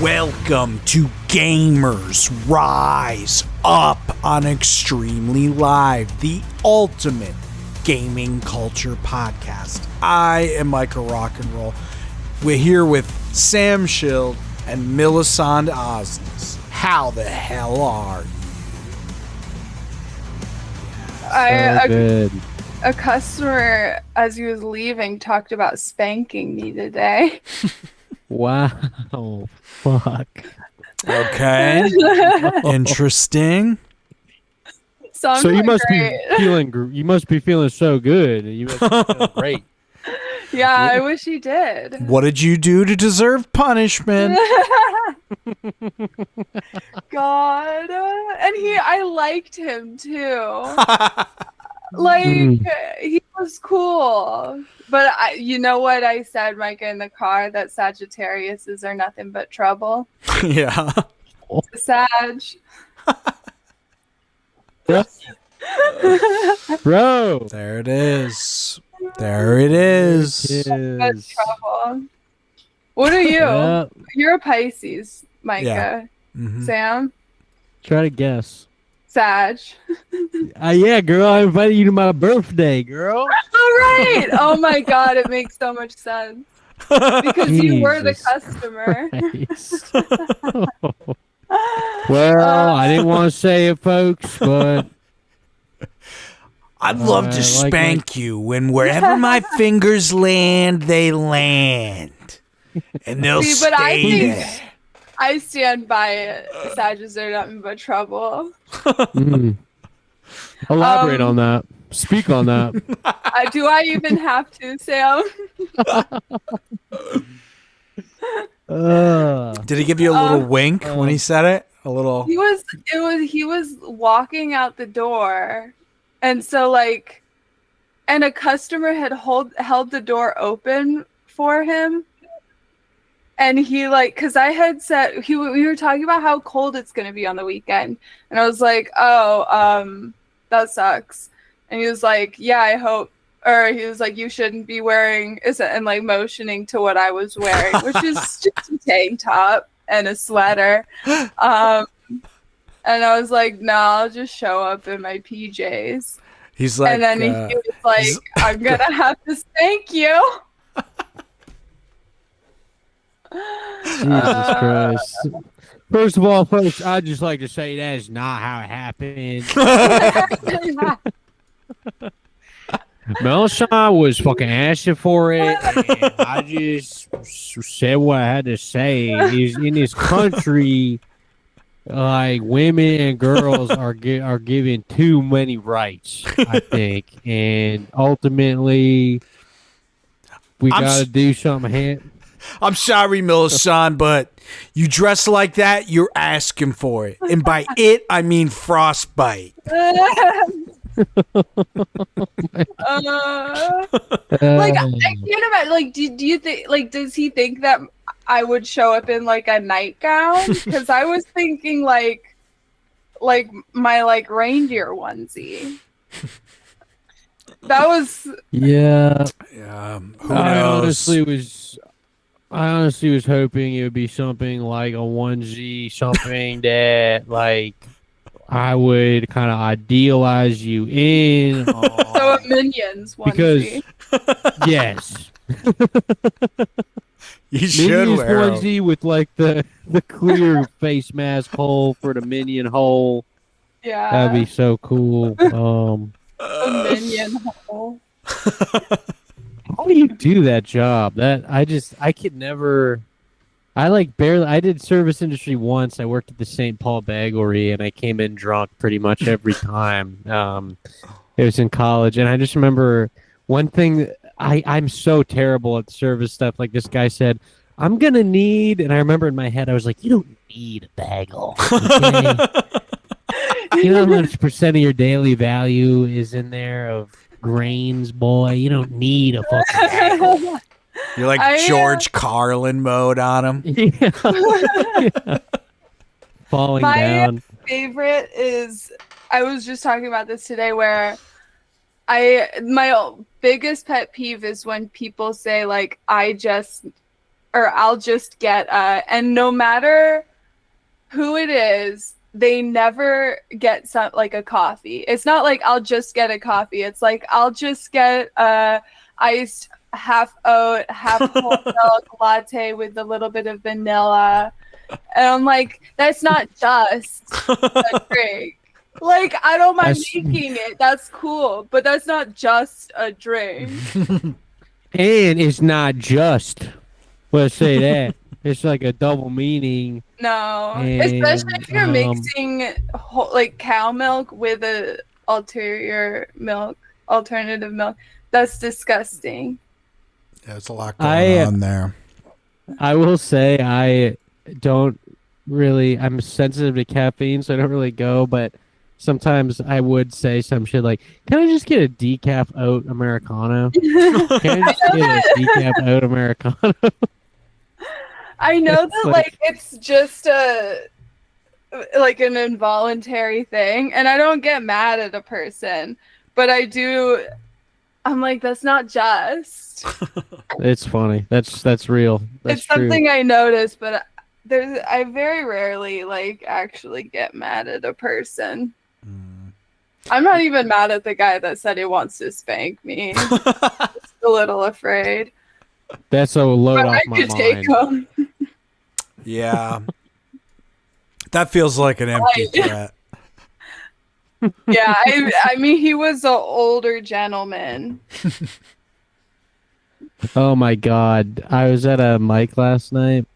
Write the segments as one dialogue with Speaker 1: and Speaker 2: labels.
Speaker 1: Welcome to Gamers Rise Up on Extremely Live, the ultimate gaming culture podcast. I am Micah Rock and Roll. We're here with Sam Schild and Millicent Osnes. How the hell are you?
Speaker 2: A customer, as he was leaving, talked about spanking me today.
Speaker 3: Wow. Fuck.
Speaker 1: Okay. Interesting.
Speaker 2: So
Speaker 3: you must be feeling so good. You must be feeling great.
Speaker 2: Yeah, I wish he did.
Speaker 1: What did you do to deserve punishment?
Speaker 2: God. And I liked him too. He was cool. But you know what I said, Micah, in the car? That Sagittariuses are nothing but trouble.
Speaker 1: Yeah.
Speaker 2: Sag.
Speaker 3: Bro.
Speaker 1: There it is. There it is.
Speaker 2: That's trouble. What are you?
Speaker 3: Yeah.
Speaker 2: You're a Pisces, Micah.
Speaker 1: Yeah. Mm-hmm.
Speaker 2: Sam?
Speaker 3: Try to guess.
Speaker 2: Sag.
Speaker 3: Yeah, girl. I invited you to my birthday, girl.
Speaker 2: All right. Oh my God, it makes so much sense. Because you were the customer.
Speaker 3: Well, I didn't want to say it, folks, but
Speaker 1: I'd love to spank you, and wherever my fingers land, they land. And they'll stay there.
Speaker 2: I stand by it. Sages are nothing but trouble.
Speaker 3: Elaborate on that. Speak on that.
Speaker 2: Do I even have to, Sam?
Speaker 1: Did he give you a little wink when he said it? A little.
Speaker 2: He was walking out the door, and so and a customer had held the door open for him. And he because I had said we were talking about how cold it's gonna be on the weekend, and I was like, oh, that sucks. And he was like, yeah, I hope, or he was like, you shouldn't be wearing, and motioning to what I was wearing, which is just a tank top and a sweater. And I was like, no, I'll just show up in my PJs.
Speaker 1: He's like,
Speaker 2: and then he was like, I'm gonna have to spank you.
Speaker 3: Jesus Christ. First of all, folks, I'd just like to say that is not how it happened. Melisana was fucking asking for it, and I just said what I had to say. In this country, women and girls are given too many rights, I think, and ultimately we gotta do something.
Speaker 1: I'm sorry, Millicent, but you dress like that, you're asking for it. And by it, I mean frostbite.
Speaker 2: I can't imagine. Do you think? Does he think that I would show up in a nightgown? Because I was thinking my reindeer onesie. That was
Speaker 1: yeah. Who
Speaker 3: knows? I honestly was hoping it would be something like a onesie, something that I would kind of idealize you in.
Speaker 2: So a Minions onesie.
Speaker 3: Because yes,
Speaker 1: you should
Speaker 3: Minions
Speaker 1: wear
Speaker 3: onesie with the clear face mask hole for the Minion hole.
Speaker 2: Yeah,
Speaker 3: that'd be so cool.
Speaker 2: A Minion hole.
Speaker 3: How do you do that job? I could never. I barely. I did service industry once. I worked at the St. Paul Bagery, and I came in drunk pretty much every time. It was in college, and I just remember one thing. I'm so terrible at service stuff. This guy said, "I'm gonna need," and I remember in my head, I was like, "You don't need a bagel. Okay? You know how much percent of your daily value is in there of grains, boy. You don't need a fucking bagel."
Speaker 1: You're like George Carlin mode on him.
Speaker 3: Yeah. Falling down.
Speaker 2: My favorite is, I was just talking about this today, where my biggest pet peeve is when people say I just or I'll just get and no matter who it is, they never get some like a coffee. It's not like I'll just get a coffee. It's like I'll just get iced half oat, half whole milk latte with a little bit of vanilla. And I'm like, that's not just a drink. Like, I don't mind making it. That's cool. But that's not just a drink.
Speaker 3: And it's not just. Let's say that. It's like a double meaning.
Speaker 2: No.
Speaker 3: And,
Speaker 2: especially if you're mixing like cow milk with a alternative milk. That's disgusting.
Speaker 1: Yeah, there's a lot going on there.
Speaker 3: I will say I'm sensitive to caffeine, so I don't really go, but sometimes I would say some shit like, can I just get a decaf oat Americano? Can I just get a decaf oat Americano?
Speaker 2: I know that like it's just like an involuntary thing, and I don't get mad at a person, but I'm like, that's not just.
Speaker 3: It's funny. That's real. That's
Speaker 2: it's something I noticed, but I very rarely like actually get mad at a person. I'm not even mad at the guy that said he wants to spank me. Just a little afraid.
Speaker 3: That's a load off my mind.
Speaker 2: Take him.
Speaker 1: Yeah. That feels like an empty threat.
Speaker 2: Yeah, I mean, he was an older gentleman.
Speaker 3: Oh my God. I was at a mic last night,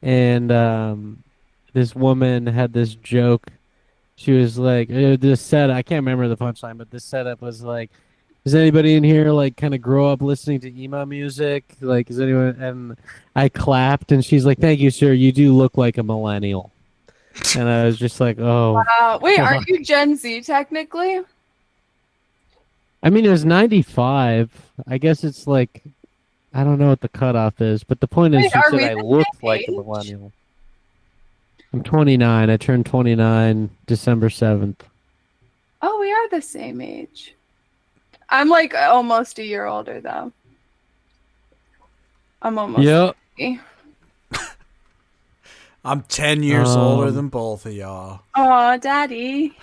Speaker 3: and this woman had this joke. She was like, this setup, I can't remember the punchline, but this setup was like, does anybody in here like kind of grow up listening to emo music? Like, is anyone? And I clapped, and she's like, thank you, sir. You do look like a millennial. And I was just like, oh.
Speaker 2: Wow. Wait, aren't you Gen Z technically?
Speaker 3: I mean, it was 95. I guess it's like, I don't know what the cutoff is, but the point is, she said I looked like a millennial. I'm 29. I turned 29 December 7th.
Speaker 2: Oh, we are the same age. I'm like almost a year older though. I'm almost 50.
Speaker 1: I'm 10 years older than both of y'all.
Speaker 2: Aw, daddy.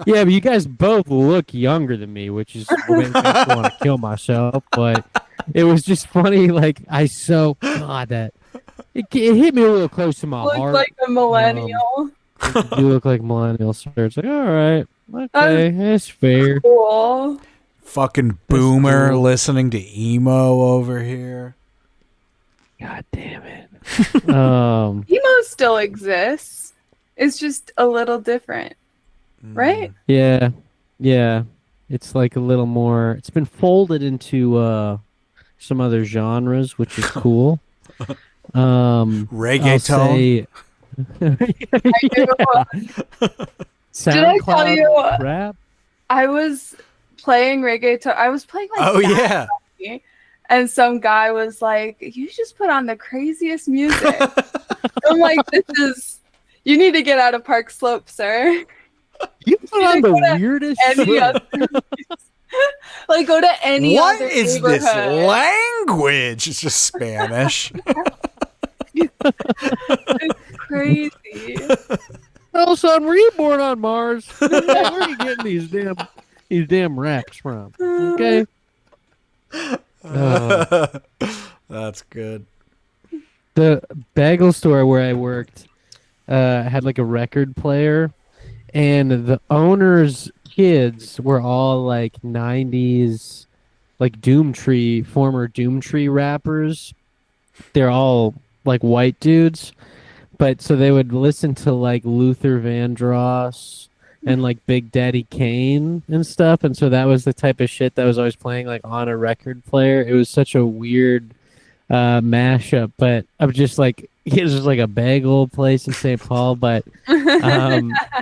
Speaker 3: Yeah, but you guys both look younger than me, which is what makes me want to kill myself. But it was just funny. Like, that it hit me a little close to my heart.
Speaker 2: Look like a millennial.
Speaker 3: You look like millennial, sir. It's like, all right, okay, that's fair.
Speaker 2: Cool.
Speaker 1: Fucking boomer listening to emo over here.
Speaker 3: God damn it.
Speaker 2: Emo still exists. It's just a little different, right?
Speaker 3: Yeah. It's like a little more. It's been folded into some other genres, which is cool.
Speaker 1: Reggaeton.
Speaker 2: Did I tell you?
Speaker 3: Rap.
Speaker 2: I was playing reggaeton. I was playing like.
Speaker 1: Oh yeah.
Speaker 2: And some guy was like, you just put on the craziest music. I'm like, you need to get out of Park Slope, sir.
Speaker 3: You put on the weirdest shit.
Speaker 2: Like, go to any other
Speaker 1: What is this language? It's just Spanish.
Speaker 2: It's crazy.
Speaker 3: Oh, son, were you born on Mars? Where are you getting these damn raps from? Okay.
Speaker 1: That's good.
Speaker 3: The bagel store where I worked had like a record player, and the owner's kids were all like 90s like former Doomtree rappers. They're all like white dudes, but so they would listen to like Luther Vandross and like Big Daddy Kane and stuff, and so that was the type of shit that was always playing like on a record player. It was such a weird mashup, but of just like it was just like a bagel place in St. Paul, but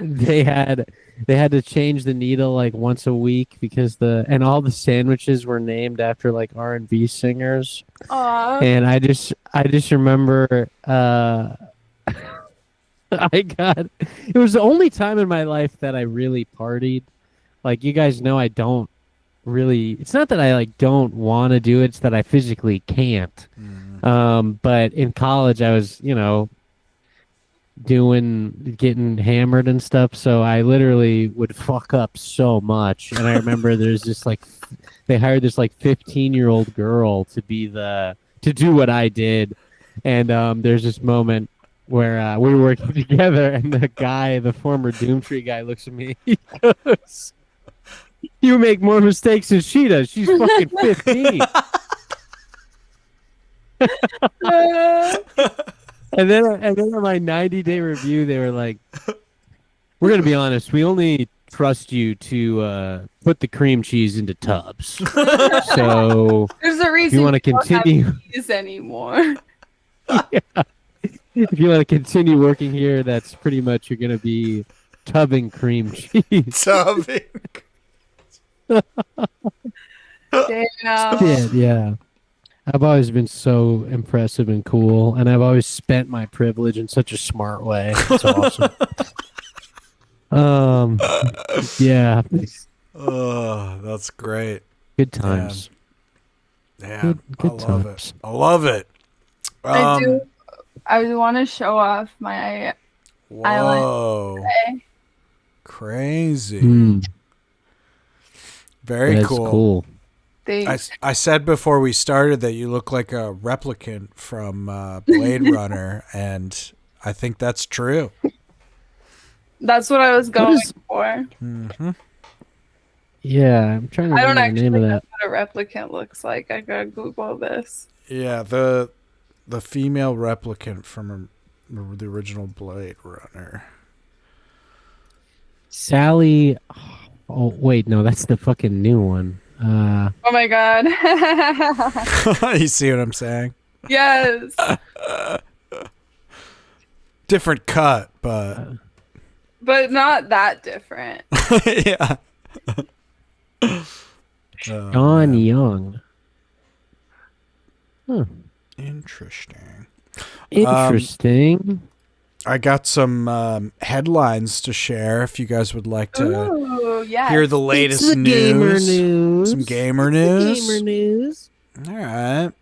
Speaker 3: they had to change the needle like once a week because all the sandwiches were named after like R&B singers.
Speaker 2: Aww.
Speaker 3: And I just remember it was the only time in my life that I really partied. Like, you guys know I don't really, it's not that I like don't want to do it, it's that I physically can't. But in college, I was, getting hammered and stuff. So I literally would fuck up so much. And I remember they hired this like 15-year-old girl to do what I did. And there's this moment where we were working together, and the former Doomtree guy, looks at me. He goes, "You make more mistakes than she does. She's fucking 15." And then on my 90-day review, they were like, "We're gonna be honest. We only trust you to put the cream cheese into tubs. So
Speaker 2: there's a reason
Speaker 3: if you want to
Speaker 2: don't
Speaker 3: continue
Speaker 2: have cheese anymore."
Speaker 3: If you want to continue working here, that's pretty much you're gonna be tubbing cream cheese."
Speaker 1: Tubbing.
Speaker 2: Damn.
Speaker 3: Yeah. I've always been so impressive and cool, and I've always spent my privilege in such a smart way. It's awesome. Yeah.
Speaker 1: Oh, that's great.
Speaker 3: Good times.
Speaker 1: Yeah,
Speaker 3: Good
Speaker 1: I love
Speaker 3: times.
Speaker 1: it. I love it.
Speaker 2: I want to show off my
Speaker 1: Whoa.
Speaker 2: eyeliner.
Speaker 1: Crazy. Very
Speaker 3: That's
Speaker 1: cool.
Speaker 2: Thanks.
Speaker 1: I said before we started that you look like a replicant from Blade Runner, and I think that's true.
Speaker 2: That's what I was going for.
Speaker 1: Mm-hmm.
Speaker 3: Yeah, I'm trying to
Speaker 2: I don't
Speaker 3: remember the
Speaker 2: actually
Speaker 3: name of
Speaker 2: know
Speaker 3: that.
Speaker 2: what a replicant looks like. I gotta Google this.
Speaker 1: Yeah, the female replicant from the original Blade Runner.
Speaker 3: Sally. Oh wait, no, that's the fucking new one.
Speaker 2: Oh my god.
Speaker 1: You see what I'm saying?
Speaker 2: Yes.
Speaker 1: Different cut, but
Speaker 2: But not that different.
Speaker 1: yeah.
Speaker 3: John Young. Huh.
Speaker 1: Interesting.
Speaker 3: Interesting.
Speaker 1: I got some headlines to share if you guys would like to
Speaker 2: Ooh, yes.
Speaker 1: hear the latest
Speaker 3: It's the gamer
Speaker 1: news.
Speaker 3: news.
Speaker 1: Some gamer
Speaker 3: It's
Speaker 1: news.
Speaker 3: the gamer news.
Speaker 1: All right.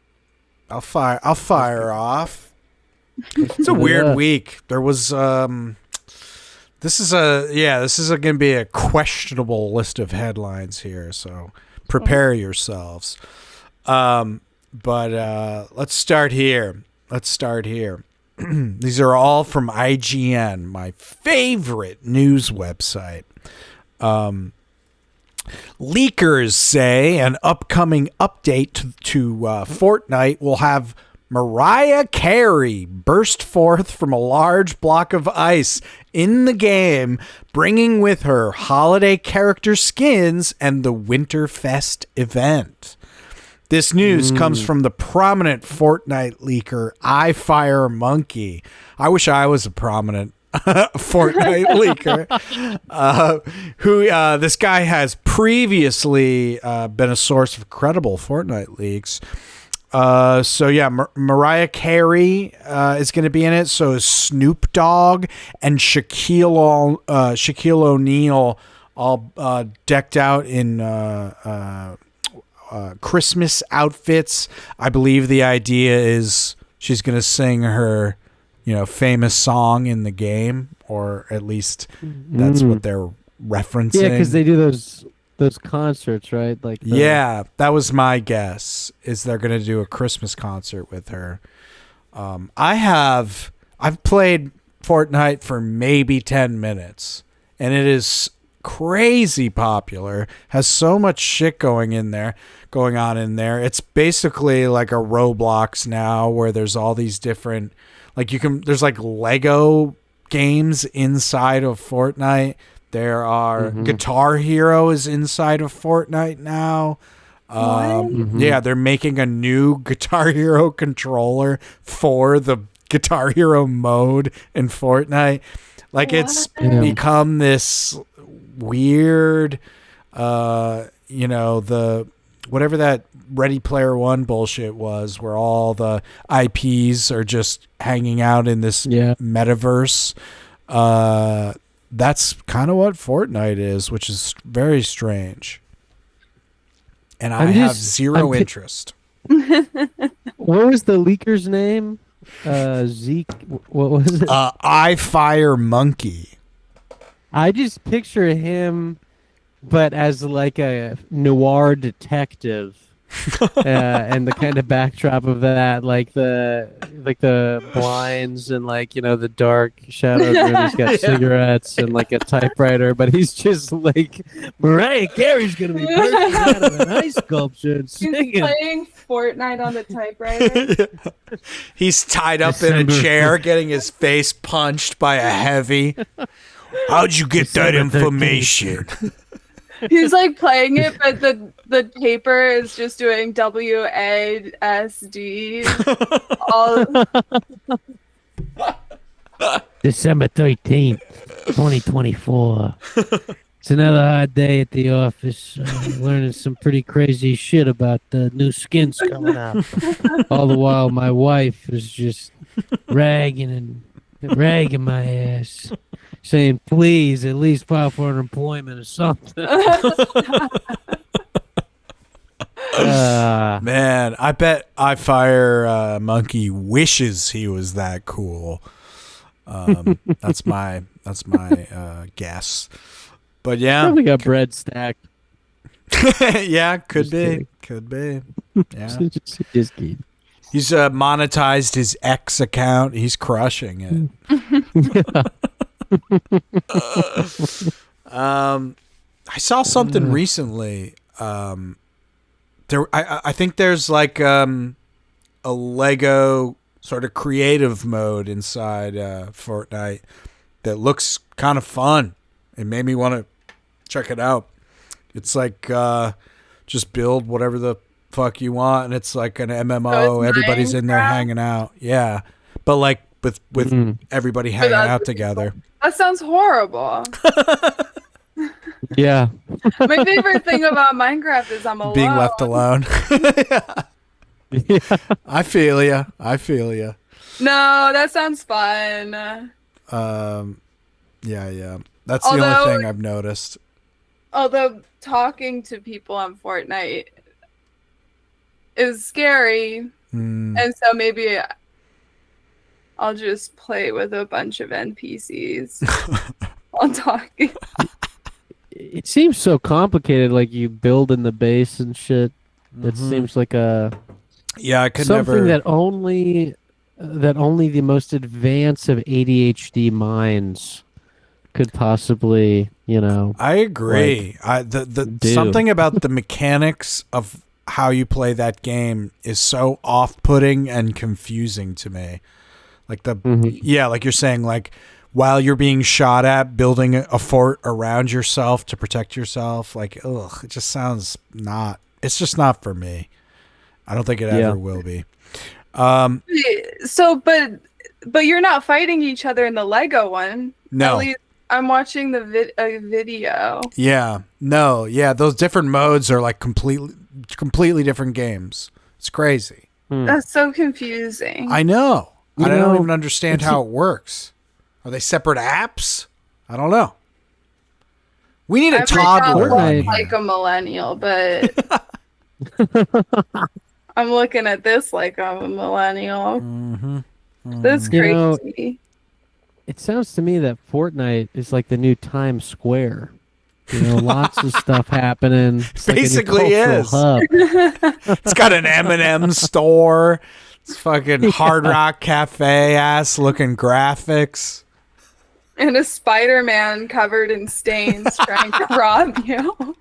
Speaker 1: I'll fire off. It's a weird week. There was this is going to be a questionable list of headlines here, so prepare yourselves. But let's start here. These are all from IGN, my favorite news website. Leakers say an upcoming update to Fortnite will have Mariah Carey burst forth from a large block of ice in the game, bringing with her holiday character skins and the Winterfest event. This news comes from the prominent Fortnite leaker, iFireMonkey. I wish I was a prominent Fortnite leaker. This guy has previously been a source of credible Fortnite leaks. Mariah Carey is going to be in it. So is Snoop Dogg and Shaquille O'Neal, all decked out in Christmas outfits. I believe the idea is she's going to sing her, famous song in the game, or at least that's what they're referencing.
Speaker 3: Yeah, because they do those concerts, right? Like
Speaker 1: yeah, that was my guess. Is they're going to do a Christmas concert with her. I've played Fortnite for maybe 10 minutes, and it is crazy popular. Has so much shit going on in there. It's basically like a Roblox now, where there's all these different, there's like Lego games inside of Fortnite. There are Guitar Hero is inside of Fortnite now. Yeah, they're making a new Guitar Hero controller for the Guitar Hero mode in Fortnite. It's become this weird, the whatever that Ready Player One bullshit was, where all the IPs are just hanging out in this metaverse. That's kind of what Fortnite is, which is very strange. And I have zero interest.
Speaker 3: What was the leaker's name? Zeke. What was it?
Speaker 1: I Fire Monkey.
Speaker 3: I just picture him, but as like a noir detective, and the kind of backdrop of that, like the blinds and the dark shadows where he's got cigarettes and like a typewriter, but he's just like Mariah Carey's gonna be bursting out of an ice sculpture and
Speaker 2: He's
Speaker 3: singing.
Speaker 2: playing Fortnite on the typewriter.
Speaker 1: He's tied up in a chair, getting his face punched by a heavy. How'd you get that information?
Speaker 2: He's like playing it, but the paper is just doing WASD.
Speaker 3: December 13th, 2024. It's another hard day at the office. Learning some pretty crazy shit about the new skins coming out. All the while, my wife is just ragging my ass, saying, "Please, at least file for unemployment or something."
Speaker 1: Man, I bet I Fire Monkey wishes he was that cool. That's my guess. But yeah,
Speaker 3: Probably got bread stacked.
Speaker 1: yeah, could
Speaker 3: Just
Speaker 1: be. Yeah,
Speaker 3: Just kidding.
Speaker 1: he's monetized his X account. He's crushing it. I saw something recently. I think there's like a Lego sort of creative mode inside Fortnite that looks kind of fun. It made me want to check it out. It's like just build whatever the fuck you want, and it's like an MMO.
Speaker 2: So it's
Speaker 1: Everybody's in there
Speaker 2: Minecraft?
Speaker 1: hanging out. Yeah, but like with everybody hanging out together.
Speaker 2: That sounds horrible.
Speaker 3: Yeah.
Speaker 2: My favorite thing about Minecraft is I'm alone.
Speaker 1: Being left alone.
Speaker 3: Yeah.
Speaker 1: I feel ya.
Speaker 2: No, that sounds fun.
Speaker 1: Yeah. That's the only thing I've noticed.
Speaker 2: Although talking to people on Fortnite is scary, and so maybe I'll just play with a bunch of NPCs while talking.
Speaker 3: It seems so complicated, like you build in the base and shit. It seems like
Speaker 1: Yeah, I could
Speaker 3: something
Speaker 1: never.
Speaker 3: that only the most advanced of ADHD minds could possibly,
Speaker 1: I agree.
Speaker 3: do.
Speaker 1: Something about the mechanics of how you play that game is so off-putting and confusing to me. Like like you're saying, like while you're being shot at, building a fort around yourself to protect yourself. Like, ugh, it just sounds not. It's just not for me. I don't think it ever will be.
Speaker 2: So, but you're not fighting each other in the Lego one.
Speaker 1: No.
Speaker 2: At least I'm watching the video.
Speaker 1: Yeah. No. Yeah. Those different modes are like completely different games. It's crazy.
Speaker 2: That's so confusing.
Speaker 1: I know. I don't
Speaker 3: know,
Speaker 1: even understand how it works. Are they separate apps? I don't know. We need a toddler.
Speaker 2: I
Speaker 1: on
Speaker 2: look
Speaker 1: here.
Speaker 2: like a millennial, but I'm looking at this like I'm a millennial. That's crazy.
Speaker 3: It sounds to me that Fortnite is like the new Times Square. Lots of stuff happening. It's
Speaker 1: Basically
Speaker 3: like a new
Speaker 1: is.
Speaker 3: cultural hub.
Speaker 1: It's got an M&M store. It's fucking Hard Rock Cafe ass looking graphics.
Speaker 2: And a Spider-Man covered in stains trying to rob you.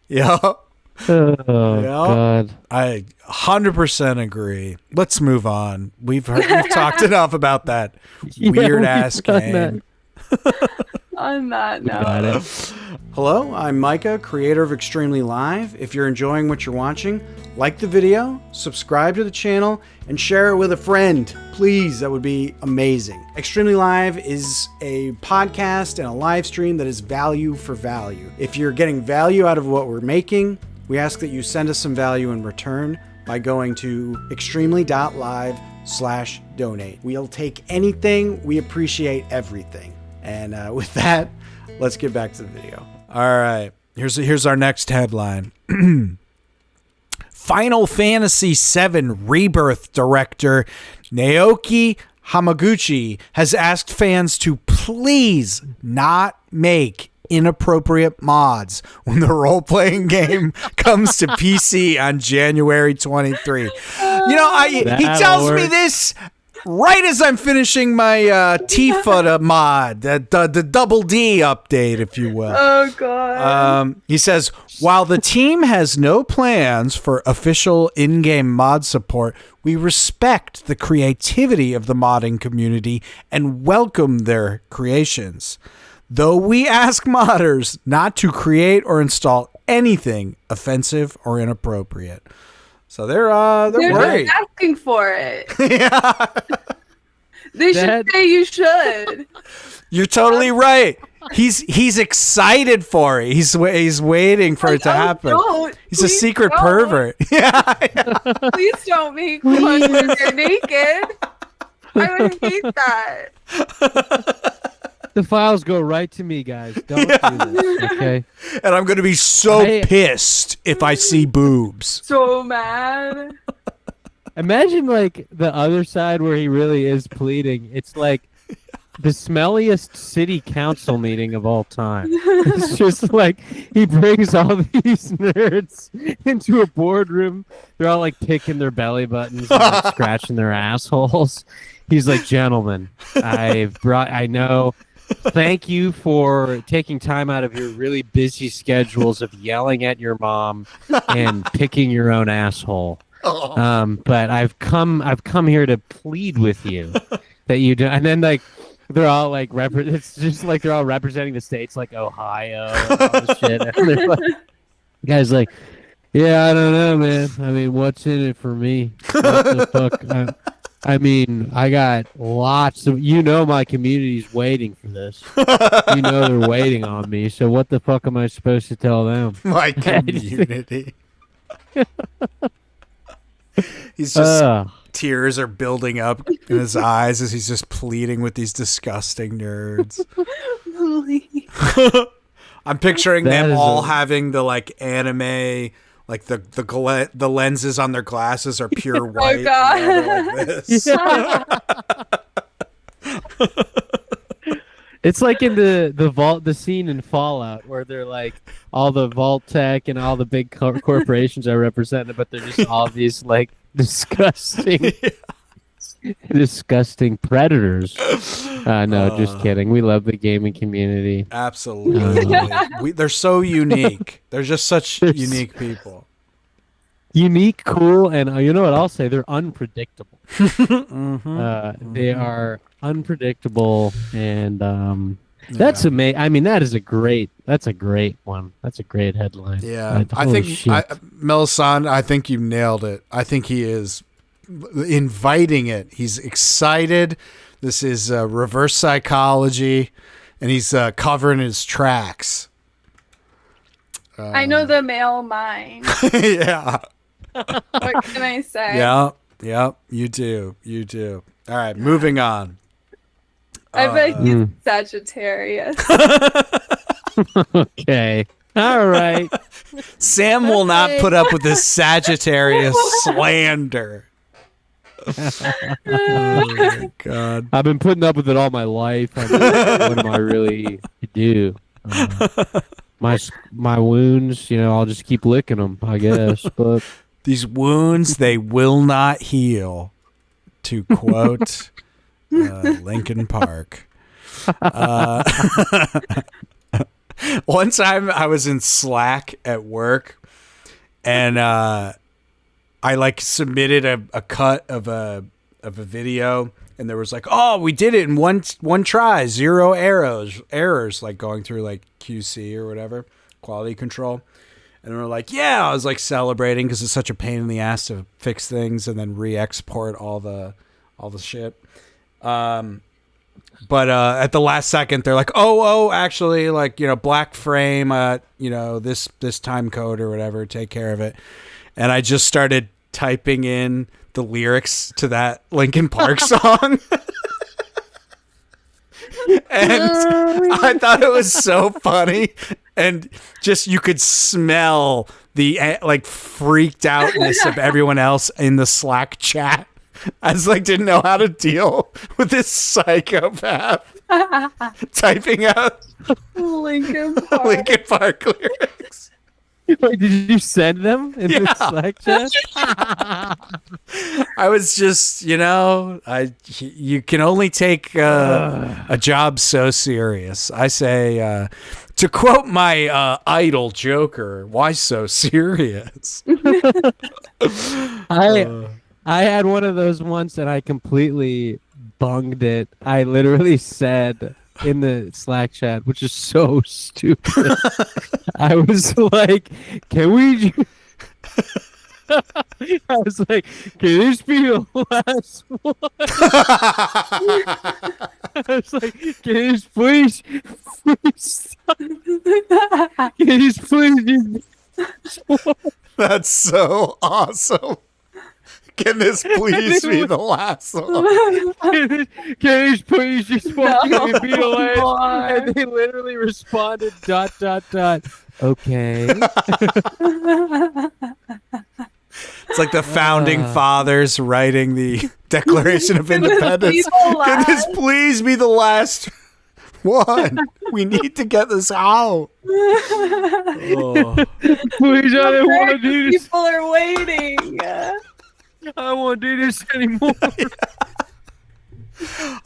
Speaker 1: Yup.
Speaker 3: Oh
Speaker 1: Yep.
Speaker 3: God.
Speaker 1: I 100% agree. Let's move on. We've talked enough about that weird ass game.
Speaker 2: On that
Speaker 3: Got
Speaker 2: note.
Speaker 3: it.
Speaker 1: Hello, I'm Micah, creator of Extremely Live. If you're enjoying what you're watching, like the video, subscribe to the channel, and share it with a friend. Please, that would be amazing. Extremely Live is a podcast and a live stream that is value for value. If you're getting value out of what we're making, we ask that you send us some value in return by going to extremely.live/donate. We'll take anything. We appreciate everything. And with that, let's get back to the video. All right. Here's our next headline. Final Fantasy VII Rebirth director Naoki Hamaguchi has asked fans to please not make inappropriate mods when the role-playing game comes to PC on January 23. He tells me this right as I'm finishing my Tifa mod, the Double D update, if you will.
Speaker 2: Oh, God.
Speaker 1: He says, while the team has no plans for official in-game mod support, we respect the creativity of the modding community and welcome their creations. Though we ask modders not to create or install anything offensive or inappropriate. So they're worried.
Speaker 2: Just asking for it.
Speaker 1: Yeah.
Speaker 2: They should say you should.
Speaker 1: You're totally right. He's excited for it. He's waiting for it to happen. He's a secret pervert. Yeah.
Speaker 2: Please don't make fun when you're naked. I would hate that.
Speaker 3: The files go right to me, guys. Don't do this, okay?
Speaker 1: And I'm going to be so pissed if I see boobs.
Speaker 2: So mad.
Speaker 3: Imagine, like, the other side where he really is pleading. It's like the smelliest city council meeting of all time. It's just like he brings all these nerds into a boardroom. They're all, like, picking their belly buttons and like, scratching their assholes. He's like, gentlemen, I know... Thank you for taking time out of your really busy schedules of yelling at your mom and picking your own asshole. But I've come here to plead with you that you do. And then like they're all like it's just like they're all representing the states like Ohio and all this shit. And they're like, the guy's like, yeah, I don't know, man. I mean, what's in it for me? What the fuck? I mean, I got lots of... my community's waiting for this. They're waiting on me. So what the fuck am I supposed to tell them?
Speaker 1: My community. He's just... tears are building up in his eyes as he's just pleading with these disgusting nerds. I'm picturing them all having the, like, anime... Like the lenses on their glasses are pure white.
Speaker 2: Oh God!
Speaker 1: Like this.
Speaker 3: It's like in the scene in Fallout where they're like all the Vault Tech and all the big corporations are represented, but they're just all these like disgusting predators. No, just kidding. We love the gaming community.
Speaker 1: Absolutely. They're so unique. They're just such unique people.
Speaker 3: Unique, cool, and you know what I'll say? They're unpredictable. They are unpredictable, and that's amazing. I mean, that's a great one. That's a great headline.
Speaker 1: Yeah, I think Melisande, I think you nailed it. I think he is inviting it. He's excited. This is reverse psychology, and he's covering his tracks.
Speaker 2: I know the male mind.
Speaker 1: Yeah.
Speaker 2: What can I say?
Speaker 1: Yeah, you do. All right, moving on.
Speaker 2: I bet he's Sagittarius.
Speaker 3: Okay. All right.
Speaker 1: Sam will not put up with this Sagittarius slander. Oh my God.
Speaker 3: I've been putting up with it all my life. I mean, what am I really to do? My wounds, I'll just keep licking them, I guess. But
Speaker 1: these wounds, they will not heal, to quote Linkin Park. One time I was in Slack at work, and I like submitted a cut of a video, and there was like, oh, we did it in one try, 0 errors, like going through like QC or whatever, quality control. And we're like, yeah, I was like celebrating because it's such a pain in the ass to fix things and then re-export all the shit. But at the last second, they're like, oh, actually, like, black frame, this time code or whatever, take care of it. And I just started typing in the lyrics to that Linkin Park song. And I thought it was so funny. and just you could smell the like freaked outness of everyone else in the Slack chat. I just like didn't know how to deal with this psychopath typing out
Speaker 2: Linkin Park.
Speaker 1: Linkin Park lyrics.
Speaker 3: Wait, did you send them in the Slack chat?
Speaker 1: I was just, you can only take a job so serious. I say, to quote my idol Joker, why so serious?
Speaker 3: I had one of those once and I completely bunged it. I literally said in the Slack chat, which is so stupid. I was like, can we... I was like, can this be the last one? I was like, can this please stop? Can this please...
Speaker 1: That's so awesome. Can this please be the last one?
Speaker 3: Can this please just fucking be the last one? And they literally responded ... Okay.
Speaker 1: It's like the founding fathers writing the Declaration of Independence. Can this please be the last one? We need to get this out. Oh.
Speaker 3: Please, I don't want to do this.
Speaker 2: People are waiting.
Speaker 3: I don't want to do this anymore.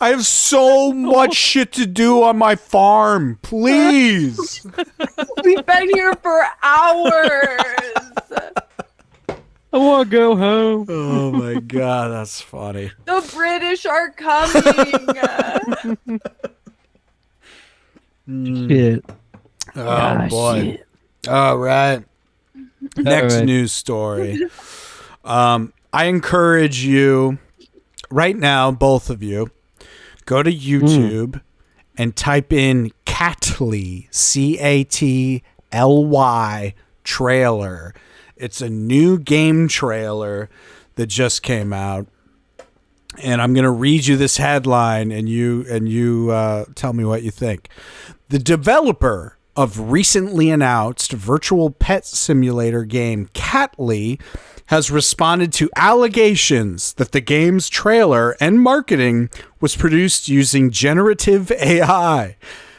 Speaker 1: I have so much shit to do on my farm. Please.
Speaker 2: We've been here for hours.
Speaker 3: I want to go home.
Speaker 1: Oh my God, that's funny.
Speaker 2: The British are coming.
Speaker 3: Shit.
Speaker 1: Oh boy. Shit. All right. Next news story. I encourage you right now, both of you, go to YouTube and type in Catly, Catly trailer. It's a new game trailer that just came out. And I'm going to read you this headline and you tell me what you think. The developer of recently announced virtual pet simulator game Catly has responded to allegations that the game's trailer and marketing was produced using generative AI,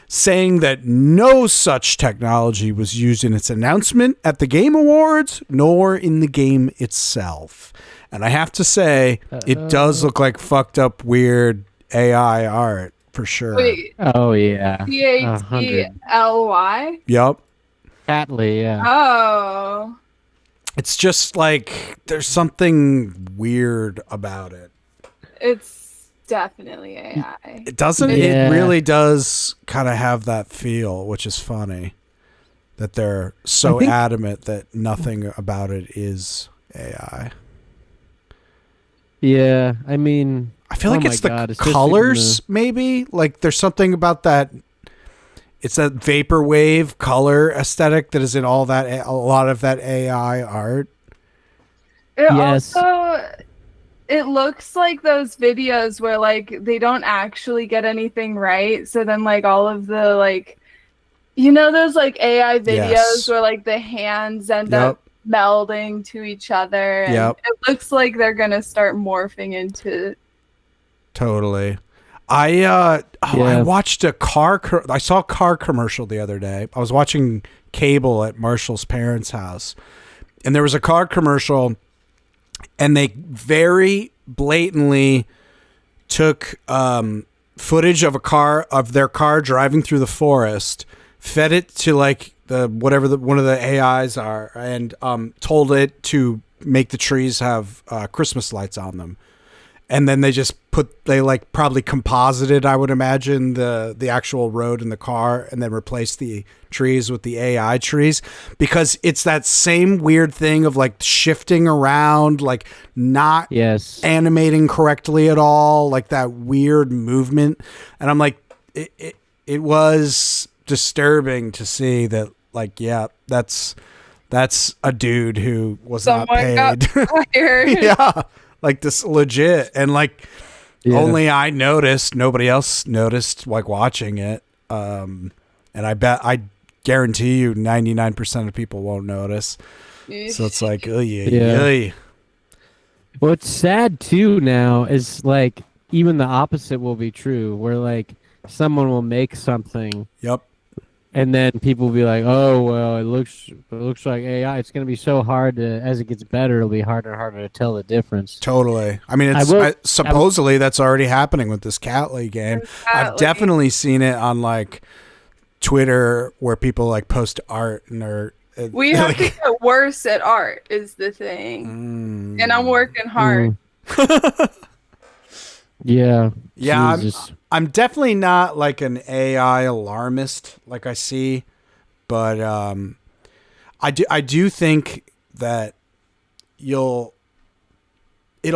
Speaker 1: saying that no such technology was used in its announcement at the Game Awards, nor in the game itself. And I have to say, it does look like fucked up, weird AI art, for sure.
Speaker 2: Wait.
Speaker 3: Oh, yeah.
Speaker 2: Catly?
Speaker 1: Yep.
Speaker 3: Catly, yeah.
Speaker 2: Oh.
Speaker 1: It's just like there's something weird about it.
Speaker 2: It's definitely AI.
Speaker 1: It doesn't.
Speaker 3: Yeah.
Speaker 1: It really does kind of have that feel, which is funny. That they're so adamant that nothing about it is AI.
Speaker 3: Yeah, I mean,
Speaker 1: I feel like it's the
Speaker 3: God,
Speaker 1: colors, maybe. Like there's something about that. It's that vaporwave color aesthetic that is in all that, a lot of that AI art.
Speaker 2: It looks like those videos where like they don't actually get anything right. So then like all of the like, those like AI videos where like the hands end up melding to each other. And it looks like they're going to start morphing into.
Speaker 1: Totally. I watched I saw a car commercial the other day. I was watching cable at Marshall's parents' house, and there was a car commercial, and they very blatantly took footage of their car driving through the forest, fed it to like one of the AIs are, and told it to make the trees have Christmas lights on them. And then they probably composited, I would imagine, the actual road in the car, and then replaced the trees with the AI trees, because it's that same weird thing of like shifting around, like not animating correctly at all, like that weird movement. And I'm like, it was disturbing to see that, like, that's a dude who was not paid.
Speaker 2: Got fired.
Speaker 1: Yeah. Like this legit, and like only I noticed, nobody else noticed, like watching it. And I bet I guarantee you 99% of people won't notice. So it's like, oh yeah.
Speaker 3: What's sad too now is like even the opposite will be true, where like someone will make something,
Speaker 1: Yep.
Speaker 3: and then people will be like, "Oh well, it looks like AI. It's gonna be so hard to as it gets better. It'll be harder and harder to tell the difference."
Speaker 1: Totally. I mean, supposedly that's already happening with this Cat League game. I've definitely seen it on like Twitter where people like post art and are.
Speaker 2: We have to get worse at art is the thing, and I'm working hard.
Speaker 3: Yeah.
Speaker 1: I'm definitely not like an AI alarmist like I see, but I do think that it'll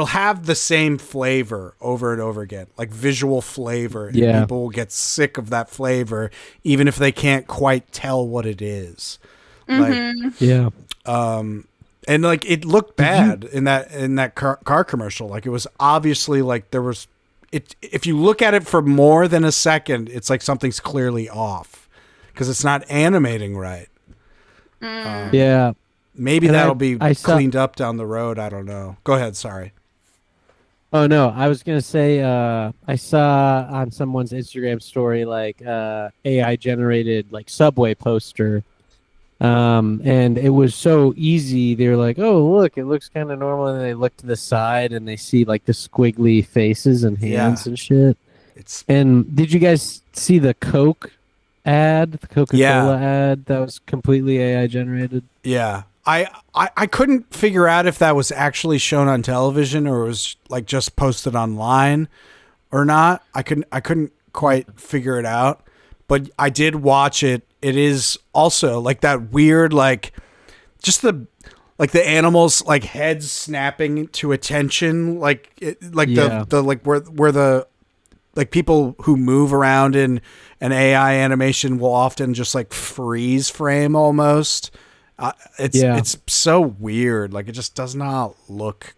Speaker 1: have the same flavor over and over again, like visual flavor, and people will get sick of that flavor even if they can't quite tell what it is. And like it looked bad in that car commercial. Like it was obviously like there was it. If you look at it for more than a second, it's like something's clearly off because it's not animating right. Maybe
Speaker 3: and
Speaker 1: that'll be cleaned up down the road. I don't know. Go ahead. Sorry.
Speaker 3: Oh no, I was gonna say I saw on someone's Instagram story like AI generated like subway poster. And it was so easy. They were like, "Oh, look, it looks kind of normal." And they look to the side and they see like the squiggly faces and hands and shit. And did you guys see the Coke ad, the Coca-Cola ad that was completely AI generated?
Speaker 1: Yeah. I couldn't figure out if that was actually shown on television or it was like just posted online or not. I couldn't quite figure it out, but I did watch it. It is also like that weird, like just the animals like heads snapping to attention, the where the like people who move around in an AI animation will often just like freeze frame almost. It's so weird. Like it just does not look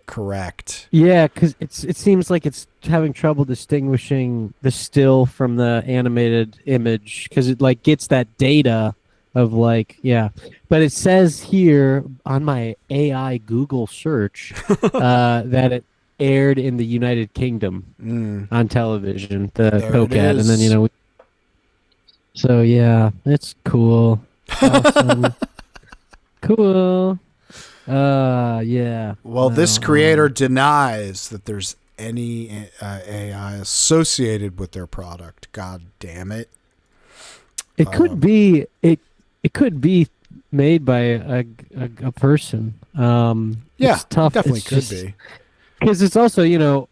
Speaker 1: correct.
Speaker 3: Yeah, because it seems like it's having trouble distinguishing the still from the animated image because it like gets that data of like but it says here on my AI Google search that it aired in the United Kingdom on television, the Coke ad, and then so it's cool. Awesome. Cool.
Speaker 1: Well, this creator denies that there's any AI associated with their product. God damn it.
Speaker 3: It could be it could be made by a person. It's tough.
Speaker 1: Definitely could be.
Speaker 3: Because it's also,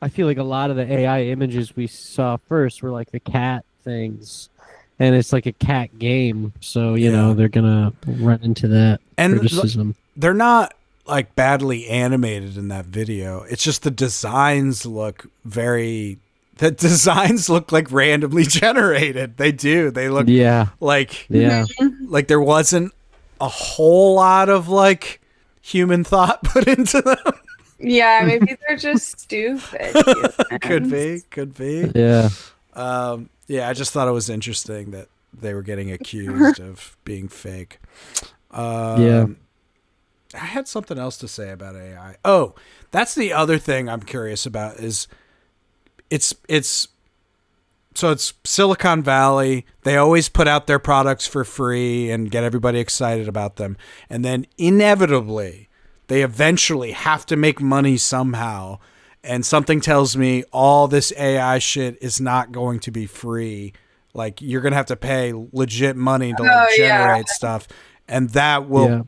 Speaker 3: I feel like a lot of the AI images we saw first were like the cat things. And it's like a cat game, so they're gonna run into that criticism.
Speaker 1: They're not like badly animated in that video. It's just the designs look like randomly generated. They do. They look like there wasn't a whole lot of like human thought put into them.
Speaker 2: Yeah, maybe they're just stupid.
Speaker 1: Could be.
Speaker 3: Yeah.
Speaker 1: I just thought it was interesting that they were getting accused of being fake. I had something else to say about AI. Oh, that's the other thing I'm curious about is it's Silicon Valley. They always put out their products for free and get everybody excited about them. And then inevitably, they eventually have to make money somehow. And something tells me all this AI shit is not going to be free. Like you're going to have to pay legit money to generate stuff. And that will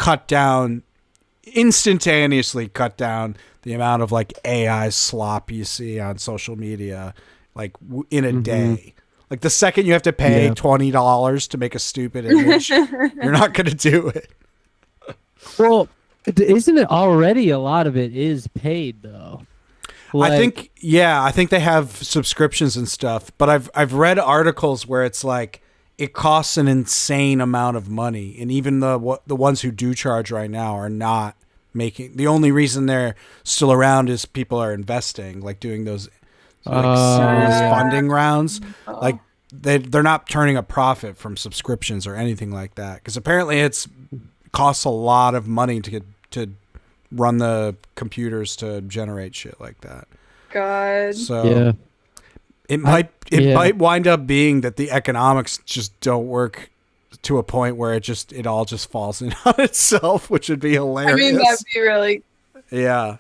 Speaker 1: instantaneously cut down the amount of like AI slop you see on social media, like in a day. Like the second you have to pay $20 to make a stupid image, you're not going to do it.
Speaker 3: Well, isn't it already a lot of it is paid though? Like,
Speaker 1: I think they have subscriptions and stuff, but I've read articles where it's like it costs an insane amount of money, and even the ones who do charge right now are not making. The only reason they're still around is people are investing, like doing those serious funding rounds. Like they're not turning a profit from subscriptions or anything like that, because apparently it's costs a lot of money to run the computers to generate shit like that.
Speaker 2: God.
Speaker 1: So
Speaker 3: Yeah.
Speaker 1: it might wind up being that the economics just don't work to a point where it all just falls in on itself, which would be hilarious.
Speaker 2: I mean, that'd be really.
Speaker 1: Yeah.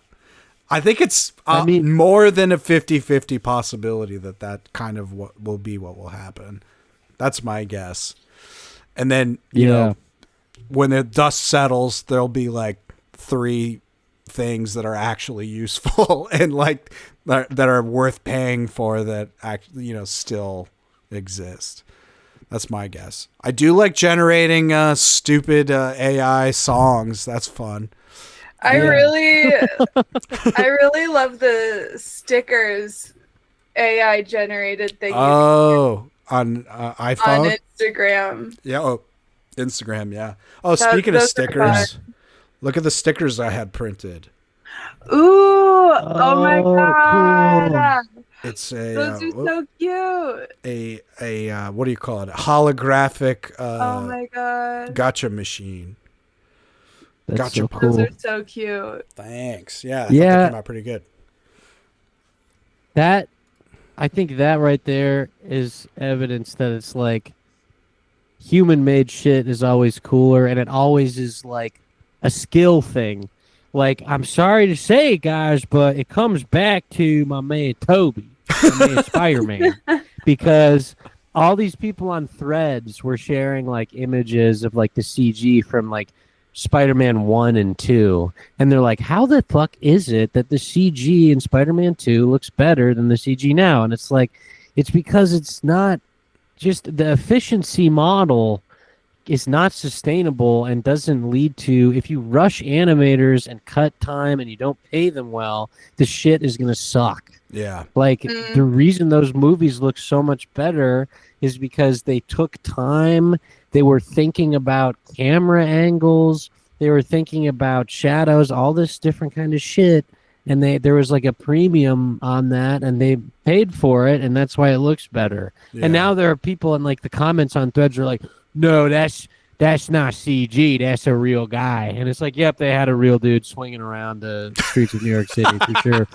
Speaker 1: I think it's more than a 50-50 possibility that kind of what will happen. That's my guess. And then, you know, when the dust settles, there'll be like 3 things that are actually useful and like that are worth paying for that still exist. That's my guess. I do like generating stupid AI songs. That's fun.
Speaker 2: I really love the stickers AI generated thing.
Speaker 1: Oh, on iPhone?
Speaker 2: On Instagram.
Speaker 1: Yeah. Oh, Instagram. Yeah. Oh, speaking of stickers, look at the stickers I had printed.
Speaker 2: Ooh! Oh my god!
Speaker 3: Cool.
Speaker 1: It's a.
Speaker 2: Those are so cute.
Speaker 1: A what do you call it? A holographic.
Speaker 2: Oh my god!
Speaker 1: Gotcha machine.
Speaker 3: That's
Speaker 1: gotcha.
Speaker 3: so cool.
Speaker 2: Those are so cute.
Speaker 1: Thanks. Yeah. I thought that came out pretty good.
Speaker 3: I think that right there is evidence that it's like human-made shit is always cooler, and it always is like a skill thing. Like, I'm sorry to say, guys, but it comes back to my man Toby, my man Spider-Man, because all these people on Threads were sharing like images of like the CG from like Spider-Man 1 and 2, and they're like, how the fuck is it that the CG in Spider-Man 2 looks better than the CG now? And it's like, it's because it's not just the efficiency model is not sustainable and doesn't lead to, if you rush animators and cut time and you don't pay them well, the shit is going to suck.
Speaker 1: Yeah.
Speaker 3: Like, the reason those movies look so much better is because they took time. They were thinking about camera angles. They were thinking about shadows, all this different kind of shit. And there was like a premium on that, and they paid for it, and that's why it looks better. Yeah. And now there are people in like the comments on Threads are like, no, that's not CG. That's a real guy. And it's like, yep, they had a real dude swinging around the streets of New York City for sure.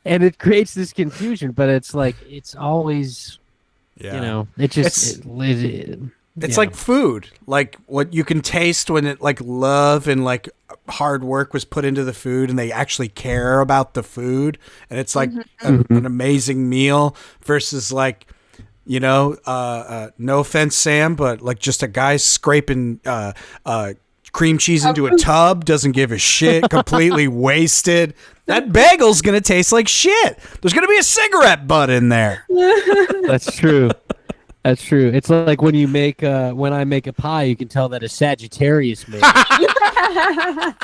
Speaker 3: And it creates this confusion, but it's like, it's always, it just,
Speaker 1: it's like food, like what you can taste when it like love and like hard work was put into the food and they actually care about the food. And it's like an amazing meal versus like, no offense, Sam, but like just a guy scraping cream cheese into a tub, doesn't give a shit, completely wasted. That bagel's going to taste like shit. There's going to be a cigarette butt in there.
Speaker 3: That's true. That's true. It's like when you make when I make a pie, you can tell that a Sagittarius made it.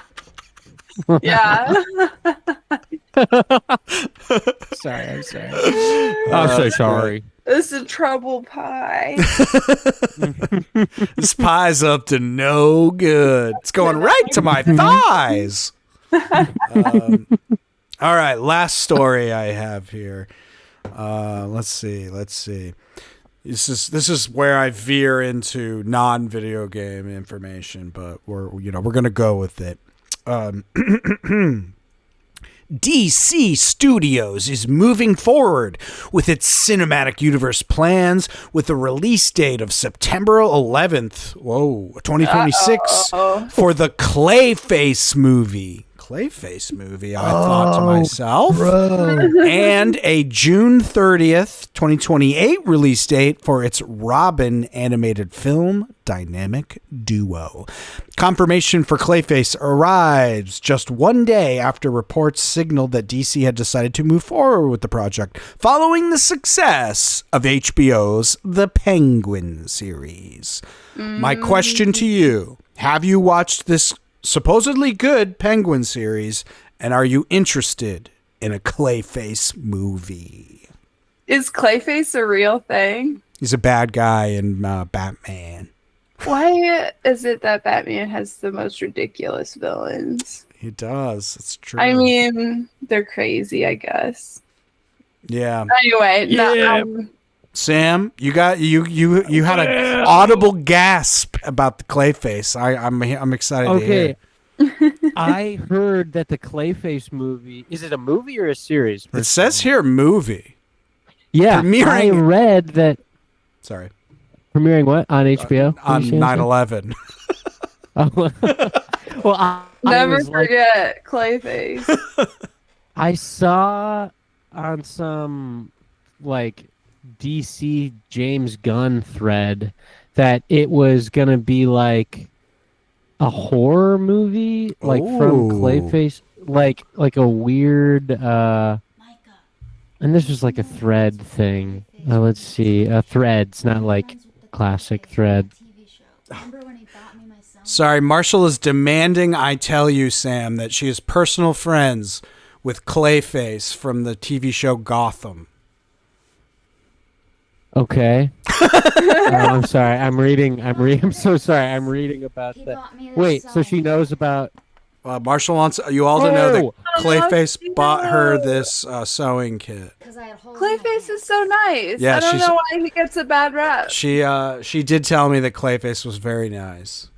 Speaker 2: Yeah.
Speaker 3: I'm sorry. I'm so sorry.
Speaker 2: This is a trouble pie.
Speaker 1: This pie's up to no good. It's going right to my thighs. All right, last story I have here. Let's see. This is where I veer into non-video game information, but we're gonna go with it. DC Studios is moving forward with its cinematic universe plans with a release date of September 11th, 2026 for the Clayface movie. I thought to myself. And a June 30th, 2028 release date for its Robin animated film Dynamic Duo. Confirmation for Clayface arrives just one day after reports signaled that DC had decided to move forward with the project following the success of HBO's The Penguin series. My question to you, have you watched this supposedly good Penguin series, and are you interested in a Clayface movie?
Speaker 2: Is Clayface a real thing?
Speaker 1: He's a bad guy in Batman.
Speaker 2: Why is it that Batman has the most ridiculous villains?
Speaker 1: He does. It's true.
Speaker 2: I mean, they're crazy, I guess.
Speaker 1: Yeah.
Speaker 2: Anyway,
Speaker 1: Sam, you had an audible gasp about the Clayface. I'm excited to hear.
Speaker 3: I heard that the Clayface movie, is it a movie or a series?
Speaker 1: It says here movie.
Speaker 3: Yeah,
Speaker 1: Premiering-
Speaker 3: I read that.
Speaker 1: Sorry.
Speaker 3: Premiering what? On HBO?
Speaker 1: On 9/11.
Speaker 3: Well, I
Speaker 2: Never
Speaker 3: was like,
Speaker 2: forget Clayface.
Speaker 3: I saw on some like DC James Gunn thread that it was gonna be like a horror movie, like from Clayface, like a weird. And this was like a thread thing. Let's see, Threads, not like classic thread.
Speaker 1: Sorry, Marshall is demanding I tell you, Sam, that she is personal friends with Clayface from the TV show Gotham.
Speaker 3: Okay. I'm sorry. I'm so sorry. I'm reading about that. Wait, so she knows about...
Speaker 1: Marshall wants you all to know that Clayface bought her this sewing kit.
Speaker 2: Clayface is so nice.
Speaker 1: Yeah,
Speaker 2: I don't know why he gets a bad rep.
Speaker 1: She did tell me that Clayface was very nice.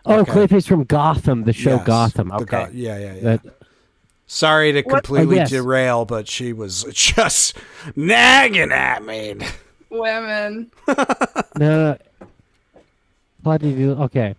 Speaker 3: Oh,
Speaker 1: Okay.
Speaker 3: Clayface from Gotham, the show
Speaker 1: Yes.
Speaker 3: Gotham. Okay.
Speaker 1: Yeah. Sorry to completely derail, but she was just nagging at me.
Speaker 2: Women.
Speaker 3: No. Okay.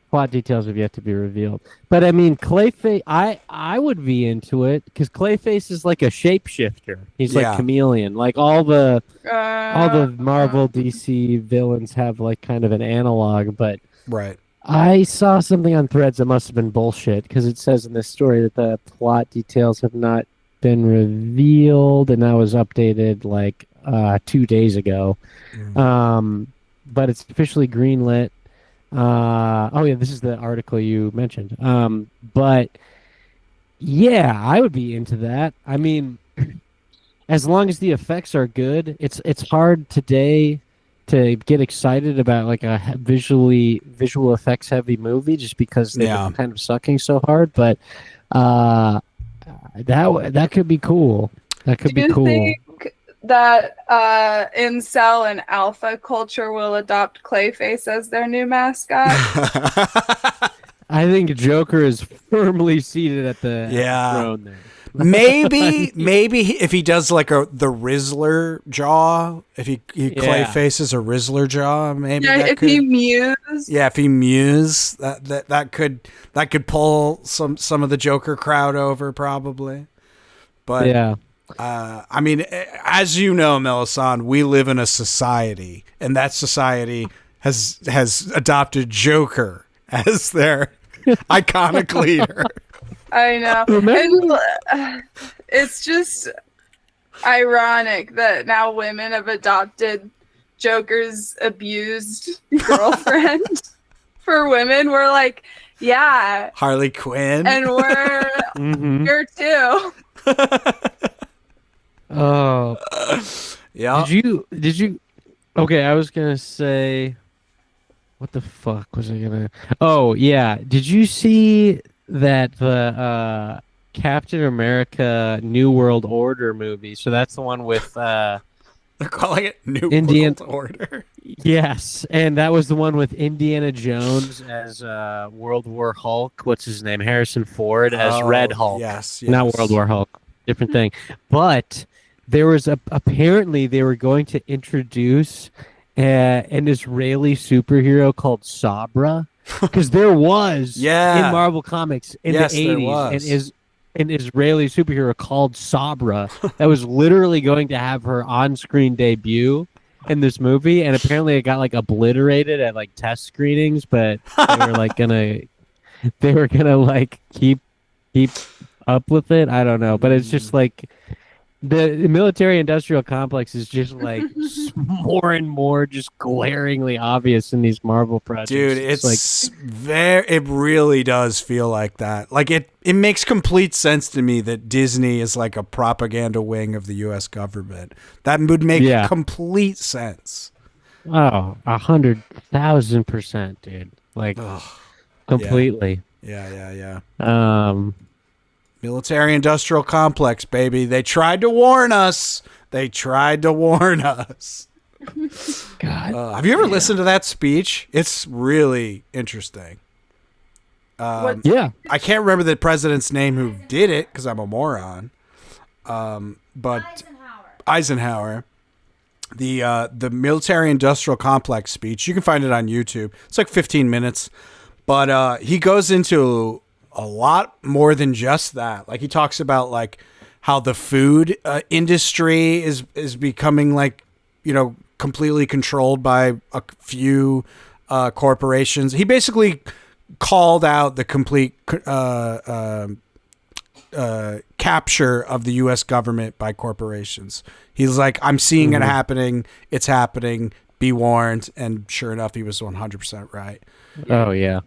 Speaker 3: Plot details have yet to be revealed. But I mean, Clayface, I would be into it because Clayface is like a shapeshifter. He's like chameleon. Like all the Marvel DC villains have like kind of an analog. But
Speaker 1: right.
Speaker 3: I saw something on Threads that must have been bullshit because it says in this story that the plot details have not been revealed, and that was updated like 2 days ago. But it's officially greenlit. This is the article you mentioned. But yeah, I would be into that. I mean, as long as the effects are good, it's hard today to get excited about like a visual effects heavy movie just because they've been kind of sucking so hard. But that could be cool. That could be cool.
Speaker 2: Think that incel and alpha culture will adopt Clayface as their new mascot?
Speaker 3: I think Joker is firmly seated at the throne there.
Speaker 1: maybe if he does like the Rizzler jaw, if he Clayfaces a Rizzler jaw, maybe
Speaker 2: he mews.
Speaker 1: Yeah, if he mews, that could pull some of the Joker crowd over probably. But
Speaker 3: yeah.
Speaker 1: I mean, as you know, Melisande, we live in a society, and that society has adopted Joker as their iconic leader.
Speaker 2: I know. And it's just ironic that now women have adopted Joker's abused girlfriend. For women, we're like, yeah,
Speaker 1: Harley Quinn,
Speaker 2: and we're here too.
Speaker 3: Oh,
Speaker 1: yeah.
Speaker 3: Did you? Okay, I was gonna say, what the fuck was I gonna? Oh yeah, did you see that the Captain America New World Order movie? So that's the one with they're
Speaker 1: calling it New World Order.
Speaker 3: Yes, and that was the one with Indiana Jones as World War Hulk. What's his name? Harrison Ford as Red Hulk.
Speaker 1: Yes,
Speaker 3: not World War Hulk. Different thing. But there was apparently they were going to introduce an Israeli superhero called Sabra, because there was in Marvel Comics in the 80s an Israeli superhero called Sabra that was literally going to have her on-screen debut in this movie, and apparently it got like obliterated at like test screenings, but they were gonna like keep up with it. I don't know, but it's just like the military-industrial complex is just like more and more just glaringly obvious in these Marvel projects.
Speaker 1: Dude, it's like it really does feel like that. Like it makes complete sense to me that Disney is like a propaganda wing of the U.S. government. That would make complete sense.
Speaker 3: Oh, 100,000%, dude. Like completely.
Speaker 1: Yeah.
Speaker 3: Military-industrial
Speaker 1: complex, baby. They tried to warn us.
Speaker 3: God.
Speaker 1: Have you ever listened to that speech? It's really interesting.
Speaker 3: Yeah.
Speaker 1: I can't remember the president's name who did it because I'm a moron. But Eisenhower, the military industrial complex speech. You can find it on YouTube. It's like 15 minutes, but he goes into a lot more than just that. Like he talks about like how the food industry is becoming like, you know, completely controlled by a few corporations. He basically called out the complete capture of the U.S. government by corporations. He's like, I'm seeing it happening. It's happening. Be warned. And sure enough, he was 100% right.
Speaker 3: Oh yeah.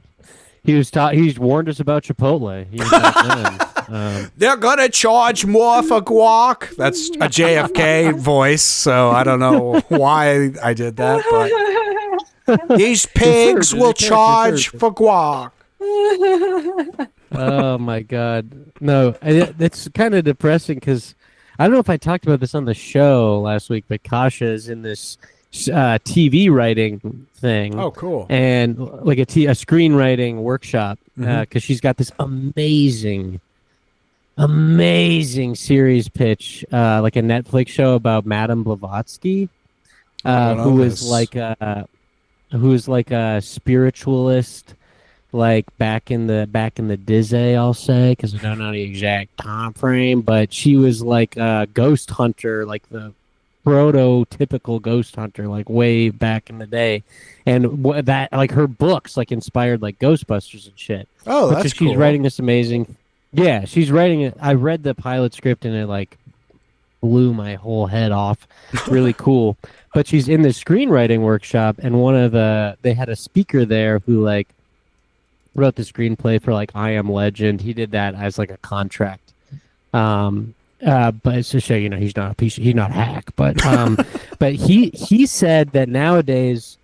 Speaker 3: He's warned us about Chipotle. He was back then.
Speaker 1: They're gonna charge more for guac. That's a JFK voice, so I don't know why I did that, but these pigs will charge for guac.
Speaker 3: Oh my God. No, that's kind of depressing because I don't know if I talked about this on the show last week, but Kasha is in this TV writing thing.
Speaker 1: Oh, cool.
Speaker 3: And like a screenwriting workshop because she's got this amazing series pitch, like a Netflix show about Madame Blavatsky, who is like a spiritualist, like back in the Disney, I'll say, because I don't know the exact time frame, but she was like a ghost hunter, like the prototypical ghost hunter, like way back in the day, and that like her books like inspired like Ghostbusters and shit.
Speaker 1: Oh, that's
Speaker 3: she's
Speaker 1: cool.
Speaker 3: writing this amazing. Yeah, she's writing it. I read the pilot script and it like blew my whole head off. Really cool. But she's in the screenwriting workshop, and they had a speaker there who like wrote the screenplay for like I Am Legend. He did that as like a contract. But it's to show, you know, he's not he's not hack, but but he said that nowadays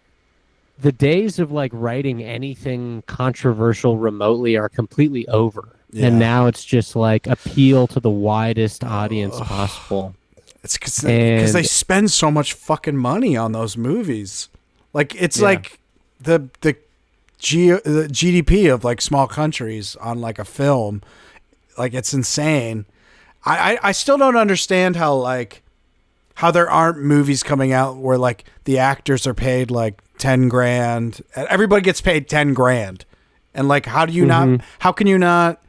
Speaker 3: the days of like writing anything controversial remotely are completely over. Yeah. And now it's just like appeal to the widest audience possible.
Speaker 1: It's because they spend so much fucking money on those movies. Like it's like the GDP of like small countries on like a film. Like it's insane. I still don't understand how there aren't movies coming out where like the actors are paid like 10 grand. Everybody gets paid 10 grand. And like, how can you not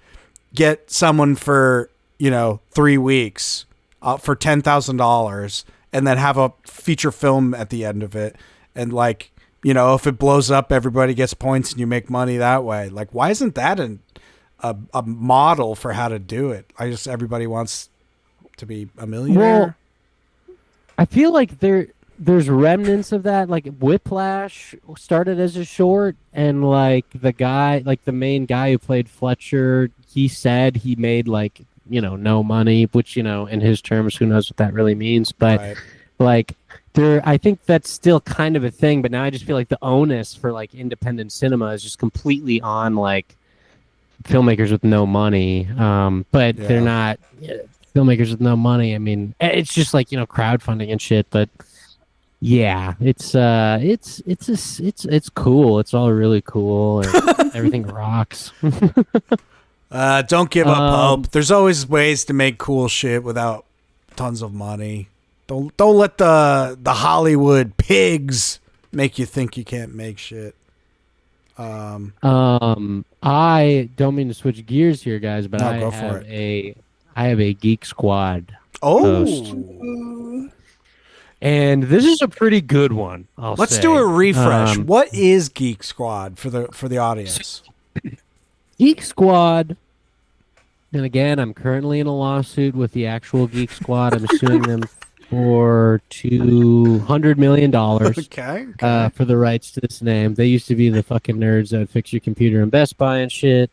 Speaker 1: get someone for, you know, 3 weeks for $10,000 and then have a feature film at the end of it. And like, you know, if it blows up, everybody gets points and you make money that way. Like, why isn't that a model for how to do it? Everybody wants to be a millionaire.
Speaker 3: Well, I feel like there's remnants of that. Like Whiplash started as a short, and like the main guy who played Fletcher, he said he made like, you know, no money, which, you know, in his terms, who knows what that really means. But like I think that's still kind of a thing. But now I just feel like the onus for like independent cinema is just completely on like filmmakers with no money, but they're not filmmakers with no money. I mean, it's just like, you know, crowdfunding and shit. But yeah, it's cool. It's all really cool. And everything rocks.
Speaker 1: Don't give up hope. There's always ways to make cool shit without tons of money. Don't let the Hollywood pigs make you think you can't make shit.
Speaker 3: I don't mean to switch gears here, guys, but I have a Geek Squad post. And this is a pretty good one. Let's
Speaker 1: do a refresh. What is Geek Squad for the audience?
Speaker 3: Geek Squad. And again, I'm currently in a lawsuit with the actual Geek Squad. I'm suing them for $200 million for the rights to this name. They used to be the fucking nerds that would fix your computer in Best Buy and shit.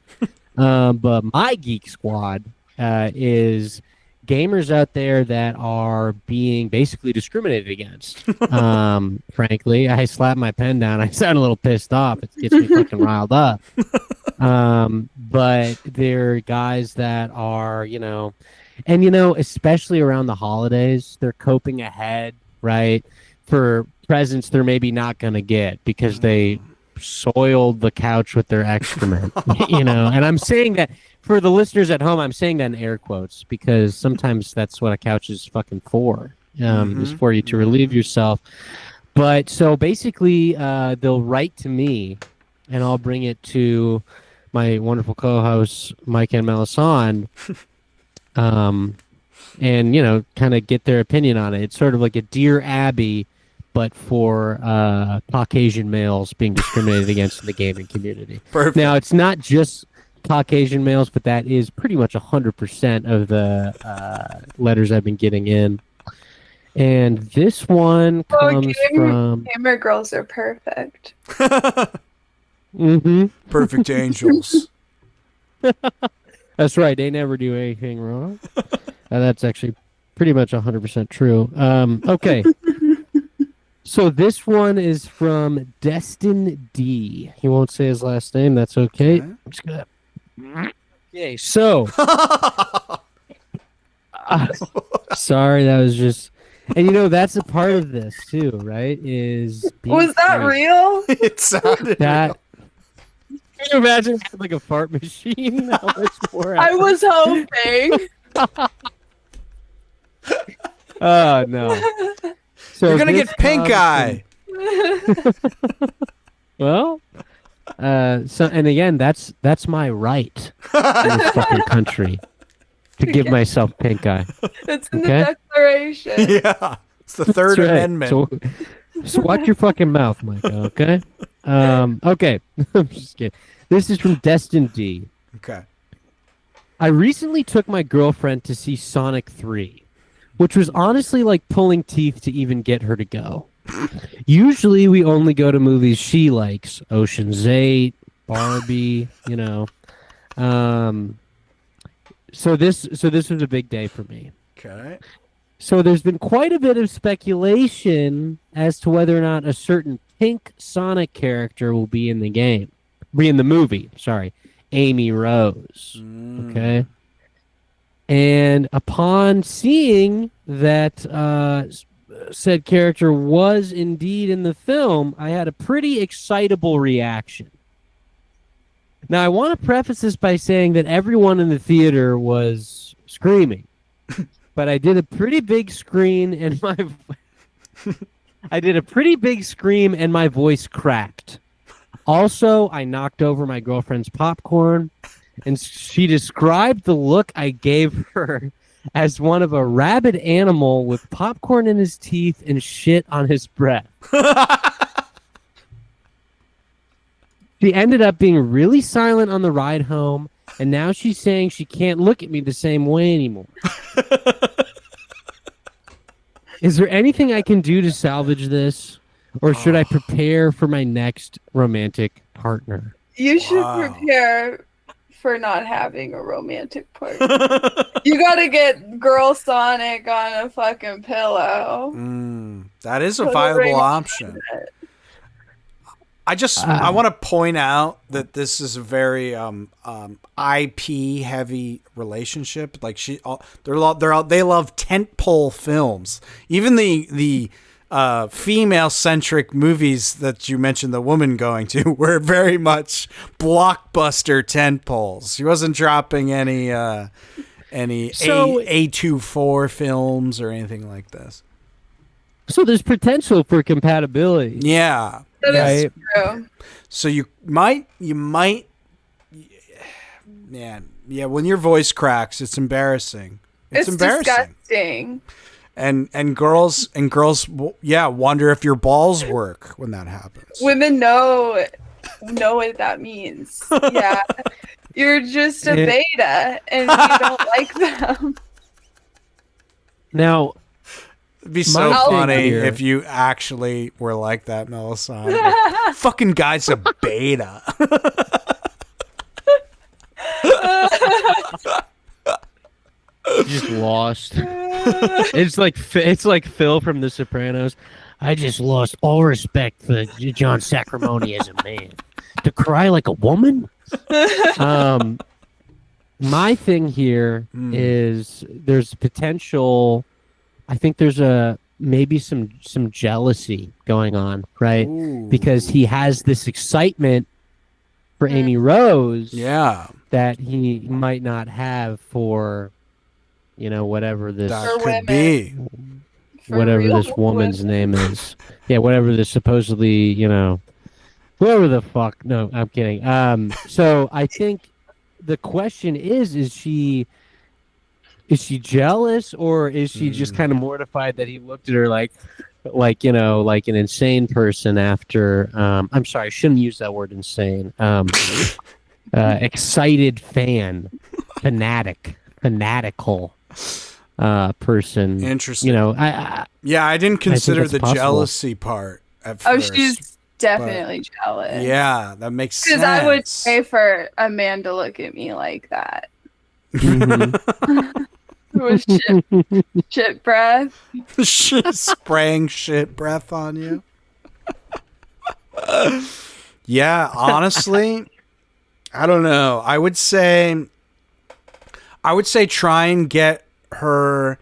Speaker 3: But my Geek Squad is gamers out there that are being basically discriminated against. Frankly, I slapped my pen down. I sound a little pissed off. It gets me fucking riled up. But they're guys that are, you know, and, you know, especially around the holidays, they're coping ahead, right, for presents they're maybe not going to get because they soiled the couch with their excrement. And I'm saying that for the listeners at home, I'm saying that in air quotes because sometimes that's what a couch is fucking for, is for you to relieve yourself. But so basically, they'll write to me, and I'll bring it to my wonderful co-hosts, Mike and Melisande, and kind of get their opinion on it. It's sort of like a Dear Abby, but for Caucasian males being discriminated against in the gaming community.
Speaker 1: Perfect.
Speaker 3: Now, it's not just Caucasian males, but that is pretty much 100% of the letters I've been getting in. And this one comes from...
Speaker 2: Gamer girls are perfect.
Speaker 1: Perfect angels.
Speaker 3: That's right. They never do anything wrong. That's actually pretty much 100% true. Okay. So this one is from Destin D. He won't say his last name. That's okay. I'm just gonna... Okay, so... sorry, that was just... And that's a part of this too, right?
Speaker 2: Was that real?
Speaker 1: It sounded real.
Speaker 3: Can you imagine if like a fart machine? How much more?
Speaker 2: I was hoping.
Speaker 3: Oh no! So
Speaker 1: you're gonna get pink eye.
Speaker 3: Well, and again, that's my right in this fucking country. To give myself pink eye.
Speaker 2: It's in the Declaration.
Speaker 1: Yeah. It's the Third Amendment.
Speaker 3: So watch your fucking mouth, Micah, okay? Okay. I'm just kidding. This is from Destin D.
Speaker 1: Okay.
Speaker 3: I recently took my girlfriend to see Sonic 3, which was honestly like pulling teeth to even get her to go. Usually we only go to movies she likes. Ocean's 8, Barbie, So this was a big day for me.
Speaker 1: Okay.
Speaker 3: So there's been quite a bit of speculation as to whether or not a certain pink Sonic character will be in the movie. Sorry, Amy Rose. Okay. And upon seeing that said character was indeed in the film, I had a pretty excitable reaction. Now, I want to preface this by saying that everyone in the theater was screaming, but I did a pretty big scream and my voice cracked. Also, I knocked over my girlfriend's popcorn, and she described the look I gave her as one of a rabid animal with popcorn in his teeth and shit on his breath. She ended up being really silent on the ride home, and now she's saying she can't look at me the same way anymore. Is there anything I can do to salvage this, or should I prepare for my next romantic partner?
Speaker 2: You should prepare for not having a romantic partner. You gotta get Girl Sonic on a fucking pillow.
Speaker 1: That is a viable option. I want to point out that this is a very IP heavy relationship. Like they love tentpole films. Even the female centric movies that you mentioned the woman going to were very much blockbuster tentpoles. She wasn't dropping any A24 films or anything like this.
Speaker 3: So there's potential for compatibility.
Speaker 1: Yeah.
Speaker 2: That is true.
Speaker 1: So you might, man, yeah. When your voice cracks, it's embarrassing. It's embarrassing.
Speaker 2: Disgusting.
Speaker 1: And girls, wonder if your balls work when that happens.
Speaker 2: Women know what that means. Yeah, you're just a beta, and you don't like them.
Speaker 3: Now.
Speaker 1: It'd be so funny if you actually were like that, Melisande. Like, fucking guy's a beta.
Speaker 3: Just lost. It's like Phil from The Sopranos. I just lost all respect for John Sacramone as a man. To cry like a woman? My thing here is there's potential. I think there's a maybe some jealousy going on, right?
Speaker 1: Ooh.
Speaker 3: Because he has this excitement for Amy Rose
Speaker 1: Yeah.
Speaker 3: that he might not have for, whatever this
Speaker 1: That
Speaker 2: For
Speaker 1: could
Speaker 2: women.
Speaker 1: be.
Speaker 2: For
Speaker 3: whatever
Speaker 2: real
Speaker 3: this woman's
Speaker 2: women.
Speaker 3: name is. Yeah, whatever this supposedly, whoever the fuck. No, I'm kidding. So I think the question is she jealous, or is she just kind of mortified that he looked at her like like an insane person after I'm sorry, I shouldn't use that word insane. Excited fanatical person.
Speaker 1: Interesting.
Speaker 3: I
Speaker 1: Yeah, I didn't consider
Speaker 3: that's
Speaker 1: the
Speaker 3: possible.
Speaker 1: jealousy part at
Speaker 2: Oh,
Speaker 1: first.
Speaker 2: she's definitely jealous.
Speaker 1: Yeah, that makes sense.
Speaker 2: Because I would pay for a man to look at me like that.
Speaker 3: Mhm.
Speaker 2: With shit breath.
Speaker 1: Spraying shit breath on you. Yeah, honestly, I don't know. I would say try and get her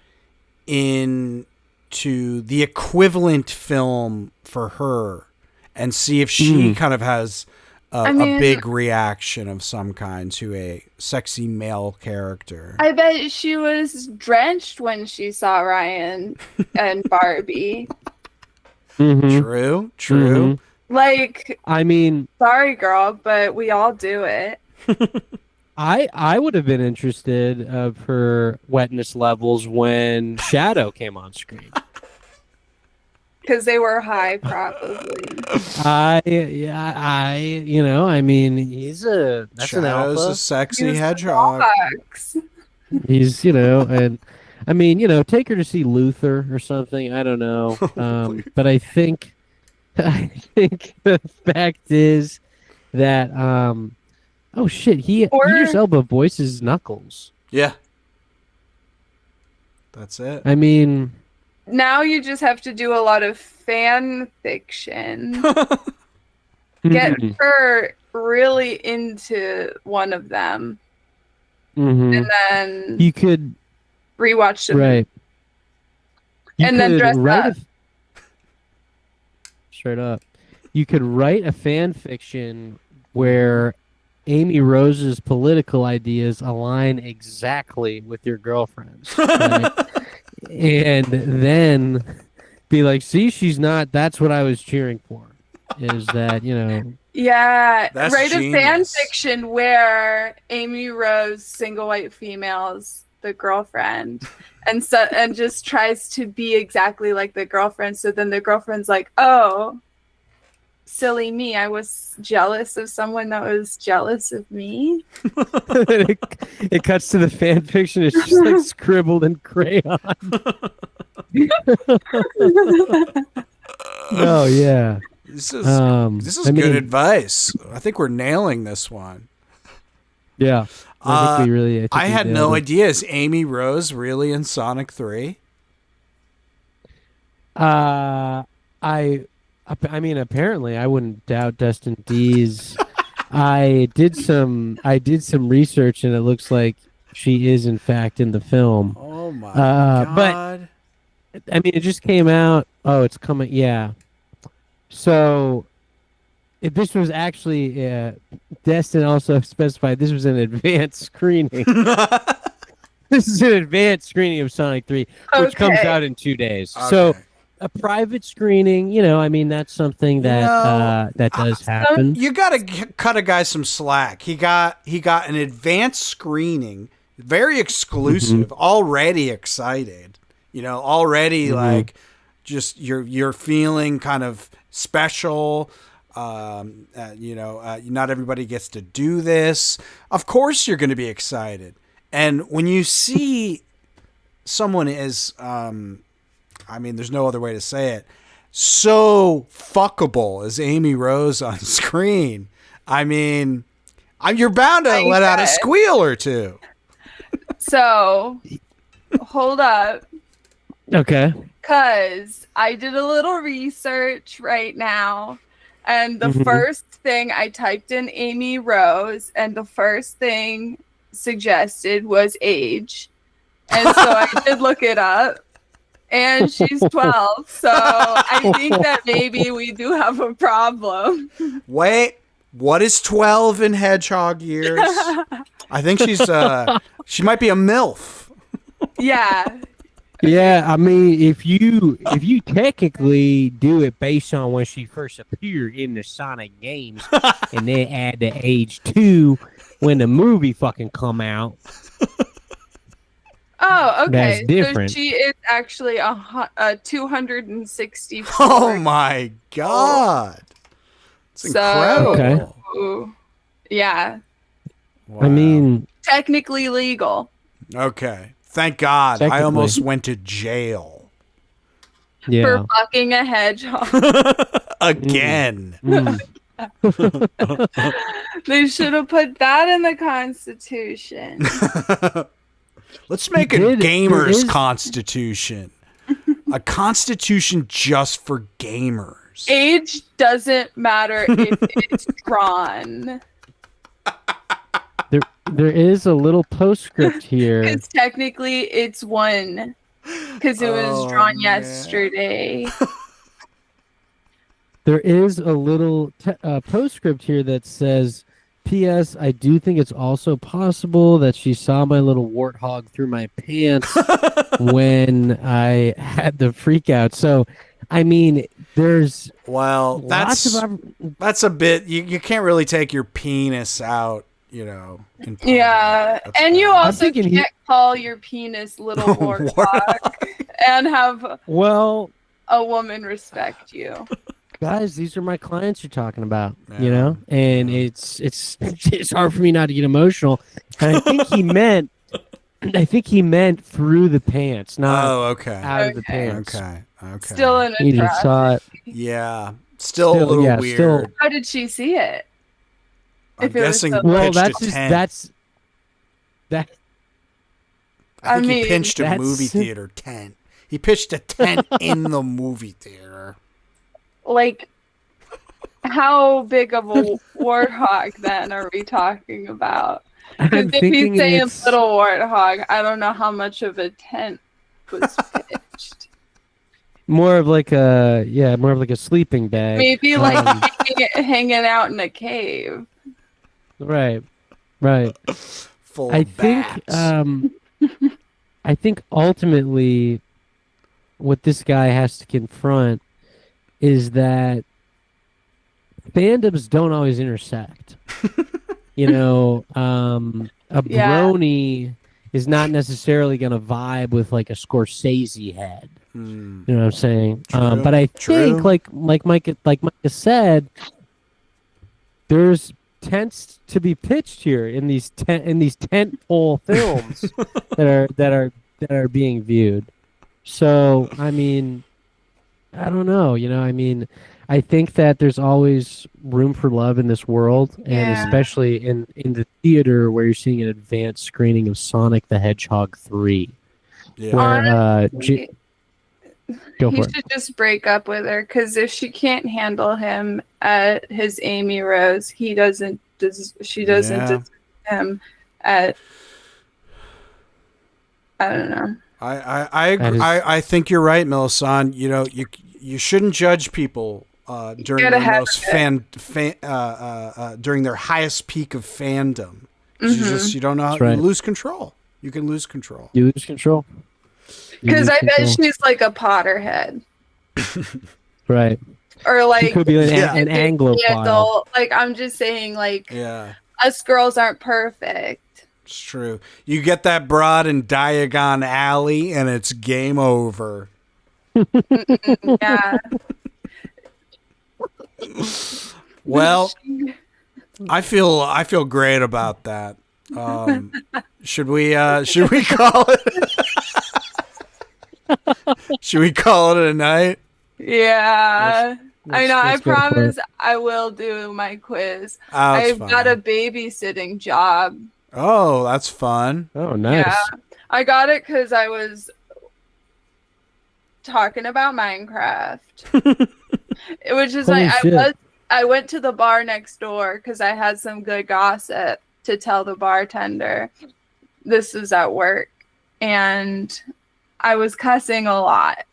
Speaker 1: into the equivalent film for her and see if she kind of has a big reaction of some kind to a sexy male character.
Speaker 2: I bet she was drenched when she saw Ryan and Barbie.
Speaker 1: True.
Speaker 2: Like,
Speaker 3: I mean,
Speaker 2: sorry, girl, but we all do it.
Speaker 3: I would have been interested of her wetness levels when Shadow came on screen.
Speaker 2: Because they were high, probably.
Speaker 3: I mean, that's an
Speaker 1: Shadow's
Speaker 3: alpha.
Speaker 1: a sexy
Speaker 2: Use the
Speaker 1: hedgehog.
Speaker 2: box.
Speaker 3: He's, and I mean, take her to see Luther or something. I don't know. But I think the fact is that, oh shit, Idris Elba voices Knuckles.
Speaker 1: Yeah. That's it.
Speaker 3: I mean,
Speaker 2: Now you just have to do a lot of fan fiction. Get her really into one of them. And then
Speaker 3: you could
Speaker 2: rewatch them.
Speaker 3: right. You
Speaker 2: And then
Speaker 3: could
Speaker 2: dress
Speaker 3: write
Speaker 2: up.
Speaker 3: Straight up. You could write a fan fiction where Amy Rose's political ideas align exactly with your girlfriend's. Right? And then be like, see, she's not, that's what I was cheering for. Is that,
Speaker 2: Yeah,
Speaker 1: That's
Speaker 2: write a fan
Speaker 1: genius.
Speaker 2: fiction where Amy Rose, single white females, the girlfriend, and just tries to be exactly like the girlfriend. So then the girlfriend's like, "Oh, silly me! I was jealous of someone that was jealous of me."
Speaker 3: it cuts to the fan fiction. It's just like scribbled in crayon. Oh yeah.
Speaker 1: This is good advice. I think we're nailing this one.
Speaker 3: Yeah. I think we really. think
Speaker 1: I
Speaker 3: we
Speaker 1: had
Speaker 3: nailed
Speaker 1: no
Speaker 3: it.
Speaker 1: idea. Is Amy Rose really in Sonic 3?
Speaker 3: I mean, apparently, I wouldn't doubt Dustin D's. I did some research, and it looks like she is in fact in the film.
Speaker 1: Oh my god!
Speaker 3: But I mean, it just came out. Oh, it's coming. Yeah. So, if this was actually Destin also specified this was an advanced screening. This is an advanced screening of Sonic 3, which comes out in 2 days.
Speaker 1: Okay.
Speaker 3: So, a private screening, I mean, that's something that that does happen.
Speaker 1: You gotta cut a guy some slack. He got an advanced screening, very exclusive. Already excited, already like just you're feeling kind of special. Not everybody gets to do this. Of course, you're going to be excited, and when you see someone is I mean, there's no other way to say it, so fuckable as Amy Rose on screen. I mean, you're bound to let out a squeal or two.
Speaker 2: So, hold up.
Speaker 3: Okay.
Speaker 2: Because I did a little research right now, and the first thing I typed in Amy Rose, and the first thing suggested was age. And so I did look it up. and she's 12. So I think that maybe we do have a problem.
Speaker 1: Wait, what is 12 in hedgehog years? I think she might be a MILF.
Speaker 2: Yeah.
Speaker 3: Yeah, I mean, if you technically do it based on when she first appeared in the Sonic games, and then add the age 2 when the movie fucking come out.
Speaker 2: Oh, okay.
Speaker 3: That's different.
Speaker 2: So she is actually a 264.
Speaker 1: Oh my god. It's incredible.
Speaker 3: Okay.
Speaker 2: Yeah.
Speaker 1: Wow.
Speaker 3: I mean,
Speaker 2: Technically legal.
Speaker 1: Okay. Thank God. I
Speaker 3: Technically.
Speaker 1: almost went to jail.
Speaker 3: yeah.
Speaker 2: For fucking a hedgehog.
Speaker 1: Again.
Speaker 3: Mm.
Speaker 2: They should have put that in the Constitution.
Speaker 1: Let's make a
Speaker 3: There
Speaker 1: gamers
Speaker 3: is-
Speaker 1: constitution. A constitution just for gamers.
Speaker 2: Age doesn't matter if it's drawn.
Speaker 3: There is a little postscript here.
Speaker 2: Because technically it's one. Because it was
Speaker 1: Oh,
Speaker 2: drawn
Speaker 1: man.
Speaker 2: yesterday.
Speaker 3: There is a little postscript here that says, P.S. I do think it's also possible that she saw my little warthog through my pants when I had the freak out. So, I mean, there's
Speaker 1: Well,
Speaker 3: lots of
Speaker 1: that's a bit. You can't really take your penis out, in public.
Speaker 2: Yeah.
Speaker 1: That's
Speaker 2: And you
Speaker 1: bad.
Speaker 2: also
Speaker 3: thinking
Speaker 2: can't call your penis little warthog and have
Speaker 3: well,
Speaker 2: a woman respect you.
Speaker 3: guys, these are my clients you're talking about,
Speaker 1: Yeah.
Speaker 3: and it's hard for me not to get emotional. And I think he meant through the pants, not
Speaker 1: Oh, okay.
Speaker 3: out of the
Speaker 2: Okay.
Speaker 3: pants.
Speaker 1: Okay.
Speaker 2: Still an
Speaker 3: He just
Speaker 2: atrocity.
Speaker 3: saw it.
Speaker 1: Yeah. Still a
Speaker 3: Still-
Speaker 1: little
Speaker 3: yeah,
Speaker 1: weird.
Speaker 3: still-
Speaker 2: How did she see it?
Speaker 1: I'm
Speaker 2: if it was
Speaker 1: guessing
Speaker 2: so-
Speaker 1: he
Speaker 3: Well,
Speaker 1: pitched
Speaker 3: that's
Speaker 1: a
Speaker 3: just,
Speaker 1: 10.
Speaker 3: that.
Speaker 1: I think
Speaker 2: I
Speaker 1: he
Speaker 2: mean,
Speaker 1: pinched a
Speaker 3: that's-
Speaker 1: movie theater tent. He pitched a tent in the movie theater.
Speaker 2: Like, how big of a warthog then are we talking about?
Speaker 3: I'm
Speaker 2: Because if he's
Speaker 3: thinking
Speaker 2: saying
Speaker 3: it's
Speaker 2: little warthog, I don't know how much of a tent was pitched.
Speaker 3: more of like a sleeping bag.
Speaker 2: Maybe like
Speaker 3: Um,
Speaker 2: hanging out in a cave.
Speaker 3: right.
Speaker 1: Full
Speaker 3: I
Speaker 1: of
Speaker 3: think
Speaker 1: bats.
Speaker 3: I think ultimately what this guy has to confront is that fandoms don't always intersect. A
Speaker 2: Yeah.
Speaker 3: brony is not necessarily going to vibe with like a Scorsese head.
Speaker 1: Hmm.
Speaker 3: You know what I'm saying?
Speaker 1: True,
Speaker 3: But I
Speaker 1: true.
Speaker 3: think like Micah said, there's tents to be pitched here in these tentpole films that are being viewed. So I mean, I don't know. I think that there's always room for love in this world, and
Speaker 2: Yeah.
Speaker 3: especially in the theater where you're seeing an advanced screening of Sonic the Hedgehog 3,
Speaker 1: Yeah.
Speaker 3: where go
Speaker 2: He
Speaker 3: for it.
Speaker 2: should just break up with her, because if she can't handle him at his Amy Rose, she doesn't
Speaker 1: Yeah.
Speaker 2: deserve him at, I don't know.
Speaker 1: I agree.
Speaker 3: That is-
Speaker 1: I think you're right, Melisande. You shouldn't judge people during
Speaker 2: Get
Speaker 1: their
Speaker 2: ahead
Speaker 1: most
Speaker 2: of
Speaker 1: during their highest peak of fandom. You don't know how
Speaker 3: That's right.
Speaker 1: you lose control. You can lose control.
Speaker 3: You lose control. You
Speaker 2: Because
Speaker 3: lose
Speaker 2: I bet
Speaker 3: control.
Speaker 2: she's like a Potterhead.
Speaker 3: Right.
Speaker 2: Or
Speaker 3: She
Speaker 2: like
Speaker 3: could be an,
Speaker 1: Yeah.
Speaker 3: an
Speaker 2: an
Speaker 3: Anglophile.
Speaker 2: adult. Like, I'm just saying, like,
Speaker 1: Yeah,
Speaker 2: us girls aren't perfect.
Speaker 1: it's true. You get that broad in Diagon Alley, and it's game over.
Speaker 2: Yeah.
Speaker 1: Well, I feel great about that. Should we call it? Should we call it a night?
Speaker 2: Yeah. I know. I
Speaker 3: Let's go for it.
Speaker 2: promise I will do my quiz.
Speaker 1: Oh, that's
Speaker 2: I've got a
Speaker 1: fine.
Speaker 2: babysitting job.
Speaker 1: Oh, that's fun.
Speaker 3: Oh, nice.
Speaker 2: Yeah. I got it because I was talking about Minecraft. Which is
Speaker 3: Holy
Speaker 2: like
Speaker 3: shit.
Speaker 2: I went to the bar next door because I had some good gossip to tell the bartender. This is at work. And I was cussing a lot.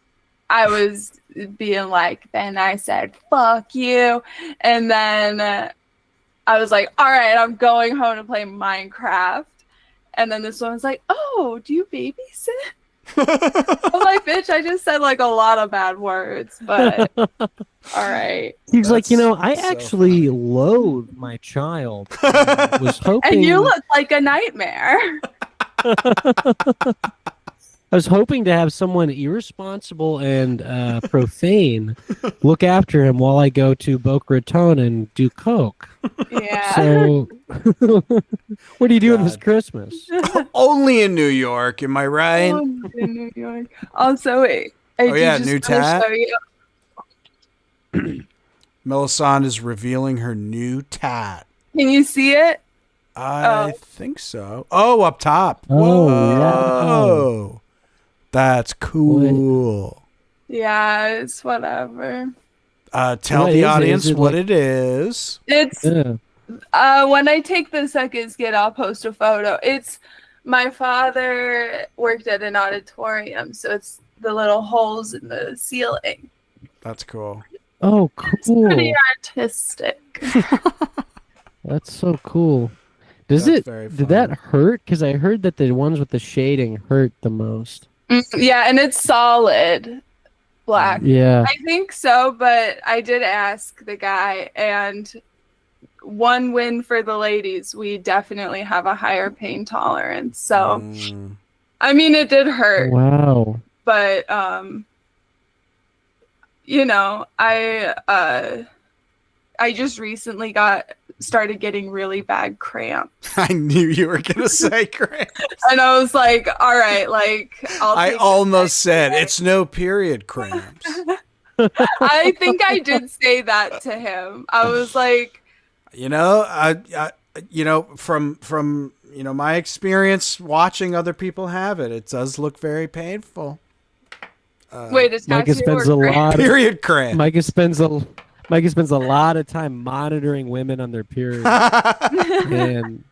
Speaker 2: I was being like, then I said, fuck you. And then I was like, all right, I'm going home to play Minecraft. And then this one was like, oh, do you babysit? I'm like, bitch, I just said like a lot of bad words, but all right.
Speaker 3: He's like,
Speaker 1: That's
Speaker 3: I
Speaker 1: so
Speaker 3: actually loathe my child. I was hoping.
Speaker 2: And you look like a nightmare.
Speaker 3: I was hoping to have someone irresponsible and profane look after him while I go to Boca Raton and do coke.
Speaker 2: Yeah.
Speaker 3: So, what are you doing this
Speaker 1: God.
Speaker 3: Christmas?
Speaker 1: Only in New York, am I right?
Speaker 2: Oh, in New York. Also, wait. I
Speaker 1: Oh, yeah,
Speaker 2: just
Speaker 1: new
Speaker 2: wanna
Speaker 1: tat?
Speaker 2: show you.
Speaker 1: Melisande is revealing her new tat.
Speaker 2: Can you see it?
Speaker 1: I think so. Oh, up top.
Speaker 3: Oh,
Speaker 1: Whoa. That's cool.
Speaker 2: Yeah, it's whatever.
Speaker 1: Tell
Speaker 3: What
Speaker 1: the
Speaker 3: is it?
Speaker 1: audience
Speaker 3: Is it
Speaker 1: what
Speaker 3: like-
Speaker 1: it is.
Speaker 2: It's
Speaker 3: Yeah.
Speaker 2: when I take the second skit, I'll post a photo. It's my father worked at an auditorium, so it's the little holes in the ceiling.
Speaker 1: That's cool.
Speaker 3: Oh,
Speaker 2: It's
Speaker 3: cool.
Speaker 2: pretty artistic.
Speaker 3: That's so cool. Does
Speaker 1: That's
Speaker 3: it?
Speaker 1: very
Speaker 3: Did that
Speaker 1: fun.
Speaker 3: hurt? Because I heard that the ones with the shading hurt the most.
Speaker 2: Yeah, and it's solid black.
Speaker 3: Yeah.
Speaker 2: I think so, but I did ask the guy, and one win for the ladies. We definitely have a higher pain tolerance. So, I mean, it did hurt,
Speaker 3: Wow.
Speaker 2: but I just recently started getting really bad cramps,
Speaker 1: I knew you were going to say cramps.
Speaker 2: and I was like, all right, like
Speaker 1: I
Speaker 2: take
Speaker 1: almost said it's no period cramps.
Speaker 2: I think I did say that to him. I was like,
Speaker 1: From my experience watching other people have it, it does look very painful.
Speaker 2: wait, it's
Speaker 3: Micah spends a lot.
Speaker 1: Period cramp.
Speaker 3: Micah spends a lot of time monitoring women on their periods and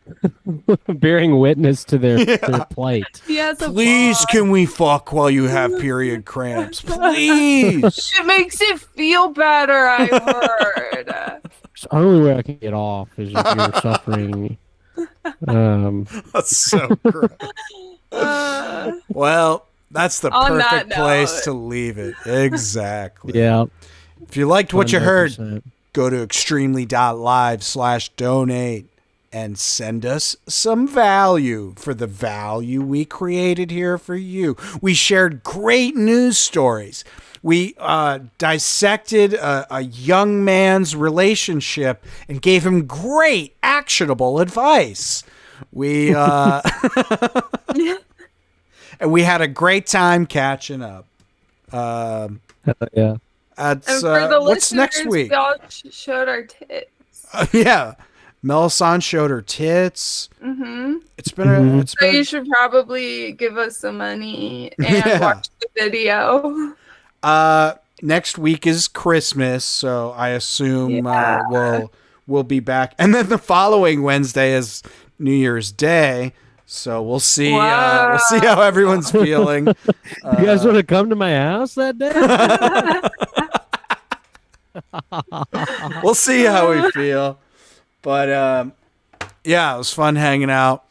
Speaker 3: bearing witness to their plight.
Speaker 2: He has a
Speaker 1: Please,
Speaker 2: blog.
Speaker 1: can we fuck while you have period cramps? Please.
Speaker 2: It makes it feel better, I heard.
Speaker 3: It's the only way I can get off is if you're suffering.
Speaker 1: That's so gross. Well, that's the
Speaker 2: On that
Speaker 1: perfect place
Speaker 2: note.
Speaker 1: to leave it. Exactly.
Speaker 3: Yeah.
Speaker 1: If you liked what you heard,
Speaker 3: 100%.
Speaker 1: go to extremely.live/donate and send us some value for the value we created here for you. We shared great news stories. We dissected a young man's relationship and gave him great actionable advice. We and we had a great time catching up.
Speaker 3: Yeah.
Speaker 2: And for the
Speaker 1: what's next
Speaker 2: listeners,
Speaker 1: week?
Speaker 2: we all showed our tits.
Speaker 1: Yeah, Melisande showed her tits.
Speaker 2: Mm-hmm.
Speaker 1: It's been it's
Speaker 2: So
Speaker 1: been
Speaker 2: you should probably give us some money and
Speaker 1: Yeah.
Speaker 2: watch the video.
Speaker 1: next week is Christmas, so I assume
Speaker 2: Yeah.
Speaker 1: we'll be back, and then the following Wednesday is New Year's Day. So we'll see. We'll see how everyone's feeling.
Speaker 3: You guys want to come to my house that day?
Speaker 1: We'll see how we feel. But yeah, it was fun hanging out.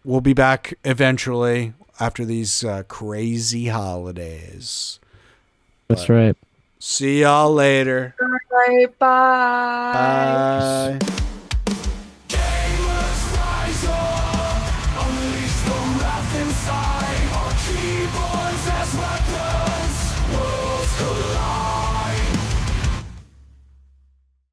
Speaker 1: We'll be back eventually after these crazy holidays.
Speaker 3: That's right.
Speaker 1: See y'all later.
Speaker 2: All right, bye.
Speaker 1: Bye.